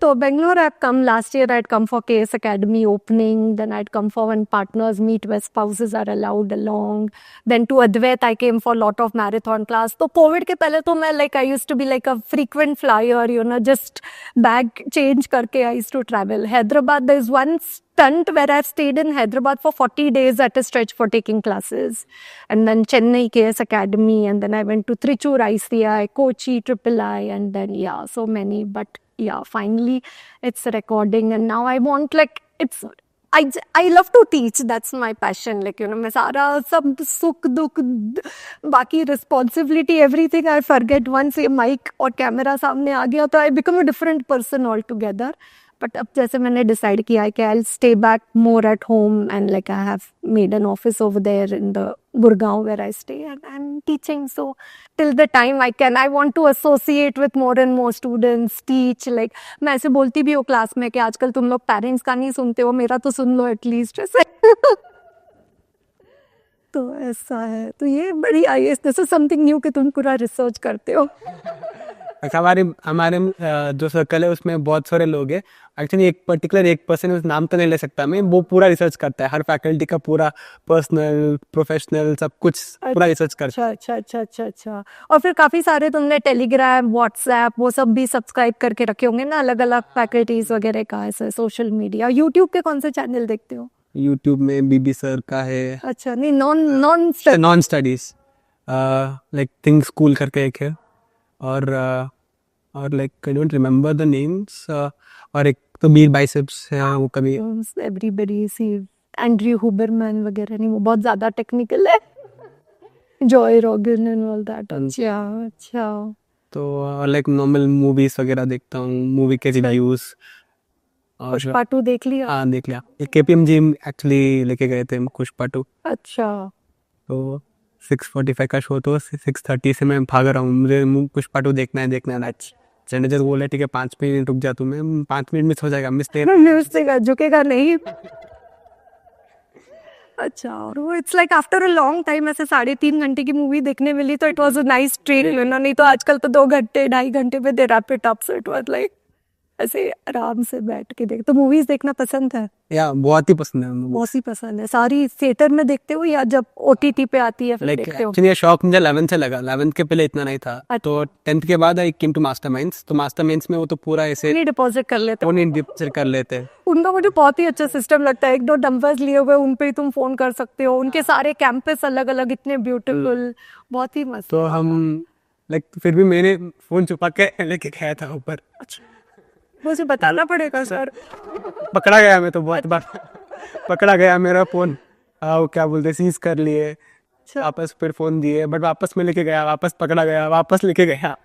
So Bangalore I've come last year. I'd come for KS Academy opening. Then I'd come for when partners meet where spouses are allowed along. Then to Advait I came for lot of marathon class. So COVID के पहले तो मैं like I used to be like a frequent flyer, you know, just bag change करके I used to travel. Hyderabad, there is one stunt where I've stayed in Hyderabad for 40 days at a stretch for taking classes. And then Chennai KS Academy, and then I went to Trichur ICI, Kochi III, and then yeah, so many. But yeah, finally it's recording, and now I want like it's. I love to teach. That's my passion. Like you know, मैं सारा सब सुख दुख बाकी responsibility everything I forget once ये mic और camera सामने आ गया तो I become a different person altogether. But अब जैसे मैंने decide किया है कि I'll stay back more at home, and like I have made an office over there in the Gurgaon where I stay, and I'm teaching. So till the time I can, I want to associate with more and more students, teach. Like मैं ऐसे बोलती भी हूँ class में कि आजकल तुम लोग पेरेंट्स का नहीं सुनते हो, मेरा तो सुन लो एटलीस्ट ऐसे। तो ऐसा है, तो ये बड़ी आई दिस इज समथिंग न्यू कि तुम पूरा रिसर्च करते हो। हमारे हमारे जो सर्कल है उसमें बहुत सारे लोग हैं एक्चुअली। एक पर्टिकुलर एक पर्सन, उस नाम तो नहीं ले सकता मैं, वो पूरा रिसर्च करता है हर फैकल्टी का, पूरा पर्सनल प्रोफेशनल सब कुछ पूरा रिसर्च करता है। अच्छा। और फिर काफी सारे तुमने टेलीग्राम, व्हाट्सएप वो सब भी सब्सक्राइब करके रखे होंगे ना, अलग अलग फैकल्टीज वगैरह का, ऐसे सोशल मीडिया। यूट्यूब के कौन से चैनल देखते हो? यूट्यूब में बीबी सर का है। अच्छा, नहीं non non studies like think school करके एक है, और like I don't remember the names, और एक तो बीर बाइसेप्स है वो कभी। एवरीबॉडी सी एंड्रयू हुबरमैन वगैरह, नहीं वो बहुत ज्यादा टेक्निकल है। जॉय रोगन एंड ऑल दैट। अच्छा। तो लाइक नॉर्मल मूवीज वगैरह देखता हूँ, मूवी के रिव्यूज। और पुष्पा 2 देख लिया? हाँ देख लिया। KPMG एक्चुअली लेके गए थे पुष्पा 2। अच्छा। तो 6:45 का शो, तो 6:30 से मैं भाग रहा हूँ, मुझे पुष्पा 2 देखना है। मैनेजर बोले ठीक है 5 मिनट रुक जा तू, मैं 5 मिनट मिस हो जाएगा, झुकेगा नहीं। अच्छा, और वो it's like after a long time ऐसे 3.5 घंटे की मूवी देखने मिली, तो it was a nice treat, नहीं तो आजकल तो 2 घंटे 2.5 घंटे पे they wrap it up, so it was like ऐसे आराम से बैठ के देख। तो मूवीज देखना पसंद है? या बहुत ही पसंद है। बहुत ही पसंद है। सारी थिएटर में देखते हो या जब OTT पे आती है फिर लाइक देखते हो? एक्चुअली ये शौक मुझे 11th से लगा, 11th के पहले इतना नहीं था। तो 10th के बाद आई केम टू मास्टरमाइंड्स, तो मास्टरमाइंड्स में वो तो पूरा ऐसे नहीं डिपॉजिट कर लेते हो? फोन डिपॉजिट कर लेते हैं। उनका मुझे बहुत ही अच्छा सिस्टम लगता है। 1-2 डंबल्स लिए हुए उन पे ही तुम फोन कर सकते हो। उनके सारे कैंपस अलग अलग, इतने ब्यूटीफुल, बहुत ही मस्त। तो हम लाइक फिर भी मैंने फोन छुपा के लेके गया था ऊपर। मुझे बताना पड़ेगा सर। पकड़ा गया मैं तो बहुत बार पकड़ा गया मेरा फोन, वो क्या बोलते सीज कर लिए, वापस फिर फोन दिए, बट वापस में लेके गया, वापस पकड़ा गया, वापस लेके गया।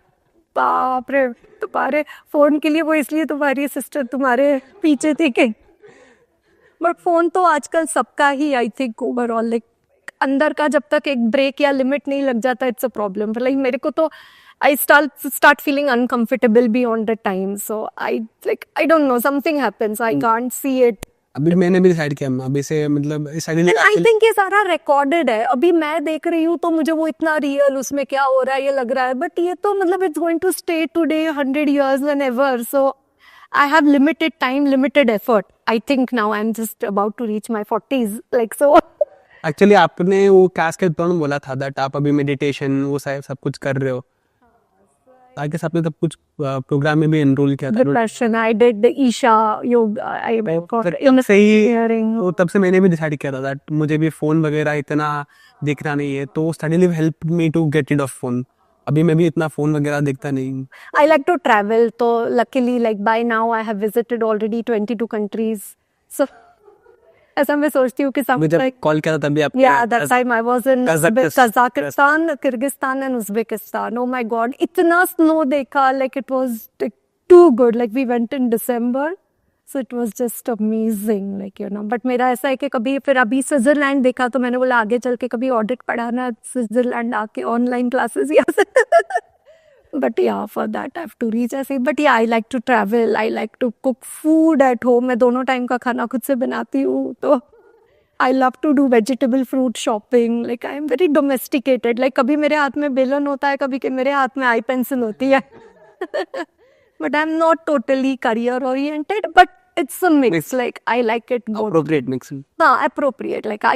बाप रे, तुम्हारे फोन के लिए वो इसलिए तुम्हारी सिस्टर तुम्हारे पीछे थी के? बट फोन तो आजकल सबका ही आई थिंक ओवरऑल लाइक अंदर का जब तक एक ब्रेक या लिमिट नहीं लग जाता इट्स अ प्रॉब्लम। लाइक मेरे को तो I start feeling uncomfortable beyond the time, so I don't know, something happens, I can't see it. अभी मैंने भी डिसाइड किया, अभी से मतलब I think ये सारा recorded है। अभी मैं देख रही हूँ तो मुझे वो इतना रियल उसमें क्या हो रहा है ये लग रहा है, बट ये तो मतलब it's going to stay today 100 years whenever, so I have limited time, limited effort. I think now I'm just about to reach my 40s, like so. Actually आपने वो कैस्केड टर्न बोला था दैट आप अभी meditation वो सब कुछ कर रहे हो, आगे आपने तब कुछ प्रोग्राम में भी एनरोल किया था। Depression, I did the Isha yoga, I got तो तब से मैंने भी डिसाइड किया था दैट मुझे भी फोन वगैरह इतना देखना नहीं है, तो suddenly help me to get rid of phone. अभी मैं भी इतना फोन वगैरह देखता नहीं। I like to travel, तो luckily like by now I have visited already 22 countries, so ऐसा मैं सोचती हूँ कि सब कॉल किया था तभी आप? Yeah, that time I was in Kazakhstan, Kyrgyzstan and Uzbekistan. Oh my God, इतना snow देखा, like it was like too good. Like we went in December, so it was just amazing, like you know. But मेरा ऐसा है कि कभी फिर अभी Switzerland देखा तो मैंने बोला आगे चल के कभी ऑडिट पढ़ाना स्विट्जरलैंड आके ऑनलाइन क्लासेस या But yeah, for that I have to reach ऐसे। But yeah, I like to travel, I like to cook food at home. मैं दोनों टाइम का खाना खुद से बनाती हूँ, तो I love to do vegetable fruit shopping. Like I am very domesticated. Like कभी मेरे हाथ में बेलन होता है, कभी के मेरे हाथ में आई पेंसिल होती है। But I'm not totally career oriented, but it's a mix. Like I like it both. Appropriate mix. हाँ, appropriate. Like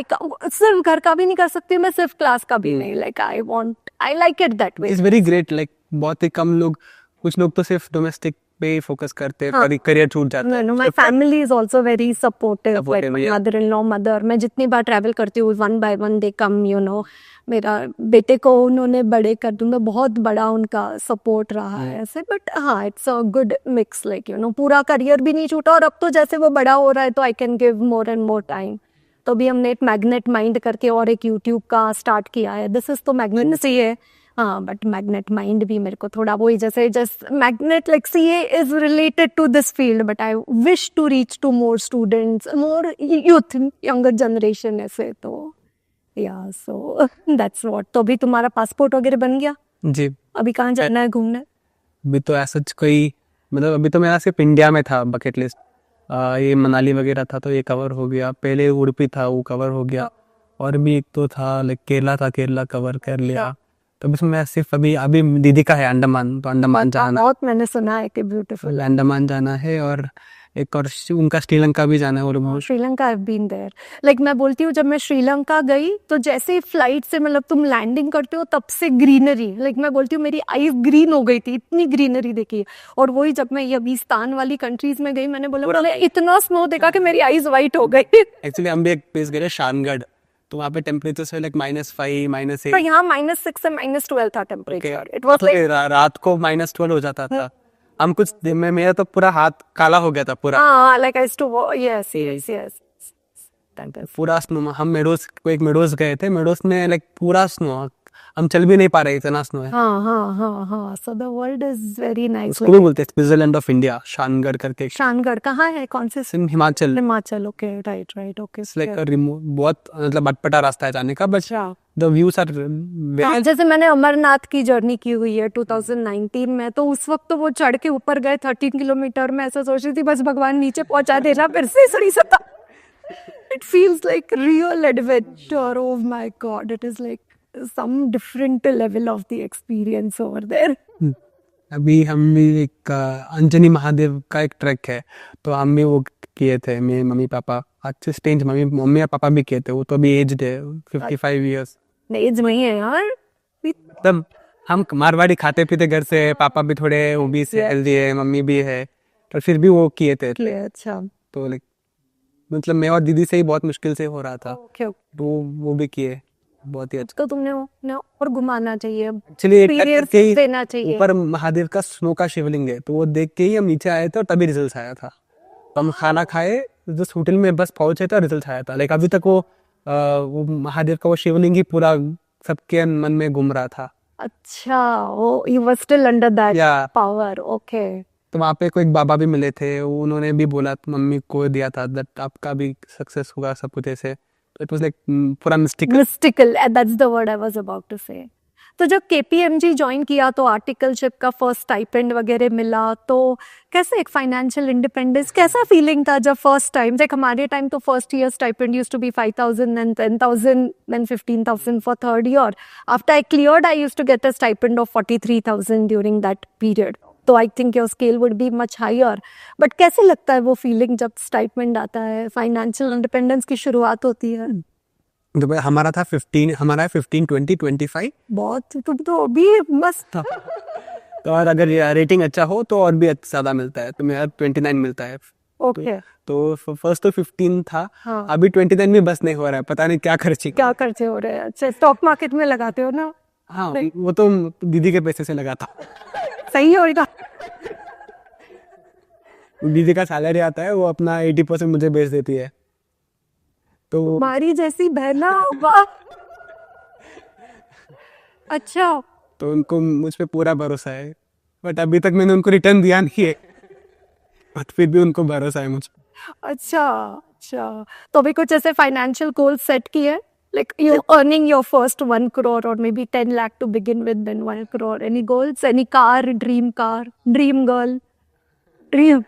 सिर्फ घर का भी नहीं कर सकती मैं, सिर्फ क्लास का भी नहीं। Like I like it that way. It's very great. Like बहुत ही कम लोग, कुछ लोग तो सिर्फ डोमेस्टिक पे ही फोकस करते हैं, करियर छूट जाता है। No, my family is also very supportive. Like my mother-in-law, mother, मैं जितनी बार ट्रैवल करती हूँ, one by one they come, you know. मेरा बेटे को उन्होंने बड़े कर दूंगा, बहुत बड़ा उनका सपोर्ट रहा है ऐसे। बट हाँ, it's a good mix, like you no, पूरा करियर भी नहीं छूटा, और अब तो जैसे वो बड़ा हो रहा है तो I can give more and more time. तो अभी हमने एक मैग्नेट माइंड करके और एक यूट्यूब का स्टार्ट किया है। दिस इज तो मैग्नेट सी है, हाँ, बट मैग्नेट माइंड भी मेरे को थोड़ा वही जैसे just magnet like CA is related to this field, but I wish to reach to more students, more youth, younger generation ऐसे। तो या सो दैट्स व्हाट। तो अभी तुम्हारा पासपोर्ट वगैरह बन गया? जी। अभी कहाँ जाना है घूमने? अभी तो ऐसा कोई मतलब अभी तो मेरा सिर्फ इंडिया में था बकेट लिस्ट, ये मनाली वगैरह था तो ये कवर हो गया, पहले उडुपी था वो कवर हो गया, और भी एक तो था लाइक केरला था, केरला कवर कर लिया। तो बस मैं सिर्फ अभी अभी दीदी का है अंडमान, तो अंडमान जाना, बहुत मैंने सुना है कि ब्यूटीफुल अंडमान जाना है, और एक और उनका श्रीलंका भी जाना है। और Sri Lanka I been there. Like मैं बोलती हूँ जब मैं श्रीलंका गई तो जैसे ही फ्लाइट से मतलब तुम लैंडिंग करते हो तब से ग्रीनरी, लाइक मैं बोलती हूँ मेरी आईज ग्रीन हो गई थी, इतनी ग्रीनरी देखी। और वही जब मैं ये अफगानिस्तान वाली कंट्रीज में गई मैंने बोला इतना स्नो देखा कि मेरी आईज वाइट हो गई। एक्चुअली हम भी एक प्लेस गए शानगढ़, तो वहाँ पे टेम्परेचर से लाइक -5 -8, तो यहाँ -6 से -12 था टेम्परेचर। इट वाज लाइक रात को -12 हो जाता था। हम कुछ दिन में मेरा तो पूरा हाथ काला हो गया था पूरा। हाँ like I too yes yes yes पूरा स्नो। हम मेडोज गए थे, मेडोज में लाइक पूरा स्नो, हम चल भी नहीं पा रहे, इतना स्नो है। हाँ so the world is very nice. उसको भी बोलते हैं स्विट्जरलैंड ऑफ इंडिया, शानगढ़ करके। शानगढ़ कहाँ है, कौन से? Himachal. Okay right okay. Like बहुत मतलब अटपटा रास्ता है जाने का, बट द व्यूज आर। जैसे मैंने अमरनाथ की जर्नी की हुई है 2019 में, तो उस वक्त तो वो चढ़ के ऊपर गए 13 किलोमीटर में, ऐसा सोच रही थी बस भगवान नीचे पहुंचा देना फिर से सड़ी सता। It feels like real adventure. Oh my God, it is like some different level of the experience over there. अभी हम भी एक अंजनी महादेव का एक ट्रैक है, तो हम भी वो किए थे, मेरे मम्मी पापा। अच्छे स्टेज मम्मी और पापा भी किए थे, वो तो अभी एज्ड है 55 ईयर्स। एज में ही है यार। तब हम मारवाड़ी खाते पीते घर से, पापा भी थोड़े वो भी से हेल्दी है, मम्मी भी है, पर फिर भी वो किए थे। अच्छा, तो लाइक मतलब मैं और दीदी से ही बहुत मुश्किल से हो रहा था। तो वो भी किए, बहुत ही अच्छा। तो तुमने और घुमाना चाहिए, एक्चुअली देना चाहिए। ऊपर महादेव का स्नो का शिवलिंग है, तो वो देख के ही हम नीचे आए थे और तभी रिजल्ट आया था। तो हम खाना खाए, जिस होटल में बस पहुंचे थे रिजल्ट आया था। लाइक अभी तक वो महादेव का वो शिवलिंग ही पूरा सबके मन में घूम रहा था। अच्छा, वो you were still under that power. Okay. तो वहाँ पे कोई बाबा भी मिले थे, उन्होंने भी बोला, मम्मी को दिया था दैट आपका भी सक्सेस होगा सब कुछ ऐसे। तो इट वाज लाइक पूरा mystical, that's the word I was about to say. तो जब KPMG ज्वाइन किया तो आर्टिकलशिप का फर्स्ट स्टाइपेंड वगैरह मिला, तो कैसे एक फाइनेंशियल इंडिपेंडेंस, कैसा फीलिंग था जब फर्स्ट टाइम? लाइक हमारे टाइम तो first year stipend used to be 5,000 and 10,000 then 15,000 for third year. After I cleared I used to get a stipend of 43,000 during that period. तो I think your scale would be much higher. But कैसे लगता है वो feeling जब stipend आता है, financial independence की शुरुआत होती है? तो हमारा था 15, हमारा 15, 20, 25। बहुत, तुम तो अभी मस्त था। तो और अगर रेटिंग अच्छा हो तो और भी ज्यादा मिलता है, तो मेरा 29 मिलता है। ओके। तो फर्स्ट तो 15 था। हाँ। अभी 29 में बस नहीं हो रहा है, पता नहीं क्या खर्चे हो रहे हैं। अच्छा, स्टॉक मार्केट में लगाते हो ना? हाँ, वो तो दीदी के पैसे से लगाता। सही होगा। दीदी का सैलरी आता है, वो अपना 80% मुझे बेच देती है। तो हमारी जैसी बहना, वाह। अच्छा, तो उनको मुझ पे पूरा भरोसा है, बट अभी तक मैंने उनको रिटर्न दिया नहीं है, बट फिर भी उनको भरोसा है मुझ पे। अच्छा, तो अभी कुछ ऐसे फाइनेंशियल गोल सेट किए? Like you're earning your first 1 crore or maybe 10 lakh to begin with, then 1 crore. Any goals? Any car, dream girl, dream?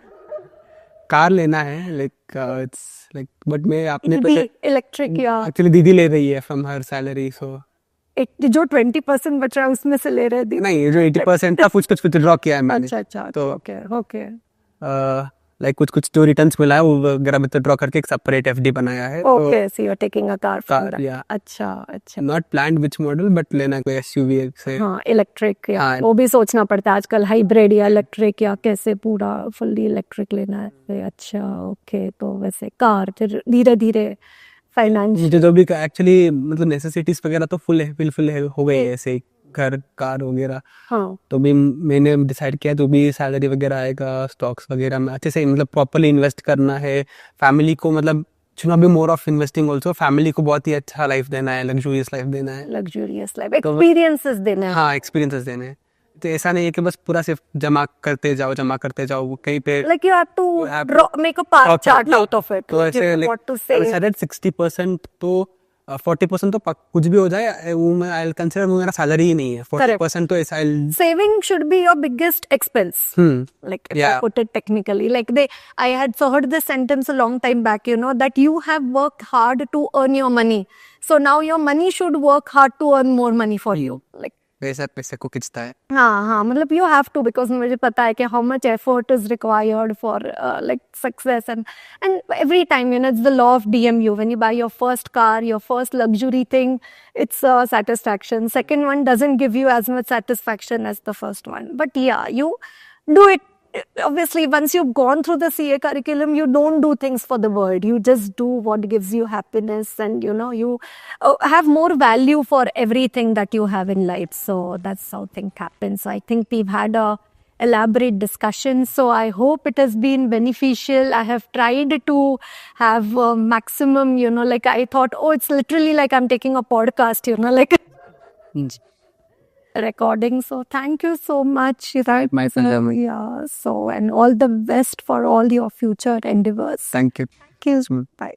Car लेना है, लाइक इट्स लाइक, बट मैं अपने इलेक्ट्रिक या एक्चुअली दीदी ले रही है फ्रॉम हर सैलरी। सो जो 20% बच रहा है उसमें से ले रहे हैं? नहीं, जो 80% था कुछ विथड्रॉ किया है मैंने। अच्छा, तो ओके। लाइक कुछ जो रिटर्न्स मिला है वो वगैरह विथड्रॉ करके एक सेपरेट FD बनाया है। Okay, so you are taking a car from that. अच्छा। Not planned which model, but लेना कोई SUV से। हाँ, इलेक्ट्रिक या वो भी सोचना पड़ता है आजकल, हाइब्रिड या इलेक्ट्रिक या कैसे पूरा फुल्ली इलेक्ट्रिक लेना है। अच्छा, ओके। तो वैसे कार फिर धीरे-धीरे फाइनेंस मुझे तो भी एक्चुअली मतलब नेसेसिटीज वगैरह तो फुल हो गई है, ऐसे घर कार वगैरह। हाँ। तो भी मैंने डिसाइड किया, तो भी सैलरी वगैरह आएगा, स्टॉक्स वगैरह में अच्छे से मतलब प्रॉपर्ली इन्वेस्ट करना है। फैमिली को मतलब चुना भी more of investing also, family को बहुत ही अच्छा लाइफ देना है, लग्जूरियस लाइफ देना है, एक्सपीरियंसेस देना है। हाँ, एक्सपीरियंसेस देने हैं। तो ऐसा नहीं है कि बस पूरा सिर्फ जमा करते जाओ कहीं पे, like you have to make a pie chart out of it. तो ऐसे what to say, 60% तो 40% तो कुछ भी हो जाए, वो मैं I'll consider मेरा सैलरी ही नहीं है। 40% तो ऐसा saving should be your biggest expense. Like if I put it technically, like I had heard this sentence a long time back, that you have worked hard to earn your money, so now your money should work hard to earn more money for you. Like पैसे को खींचता है. हाँ, मतलब you have to, because मुझे पता है कि how much effort is required for like success, and every time, you know, it's the law of DMU. When you buy your first car, your first luxury thing, it's satisfaction. Second one doesn't give you as much satisfaction as the first one. But yeah, you do it. Obviously, once you've gone through the CA curriculum, you don't do things for the world. You just do what gives you happiness, and you know, you have more value for everything that you have in life. So that's how things happen. So I think we've had a elaborate discussion. So I hope it has been beneficial. I have tried to have maximum, you know, like I thought, oh, it's literally like I'm taking a podcast, you know, like recording. So thank you so much. Right? My pleasure. Yeah. So, and all the best for all your future endeavors. Thank you. Thank you. Bye.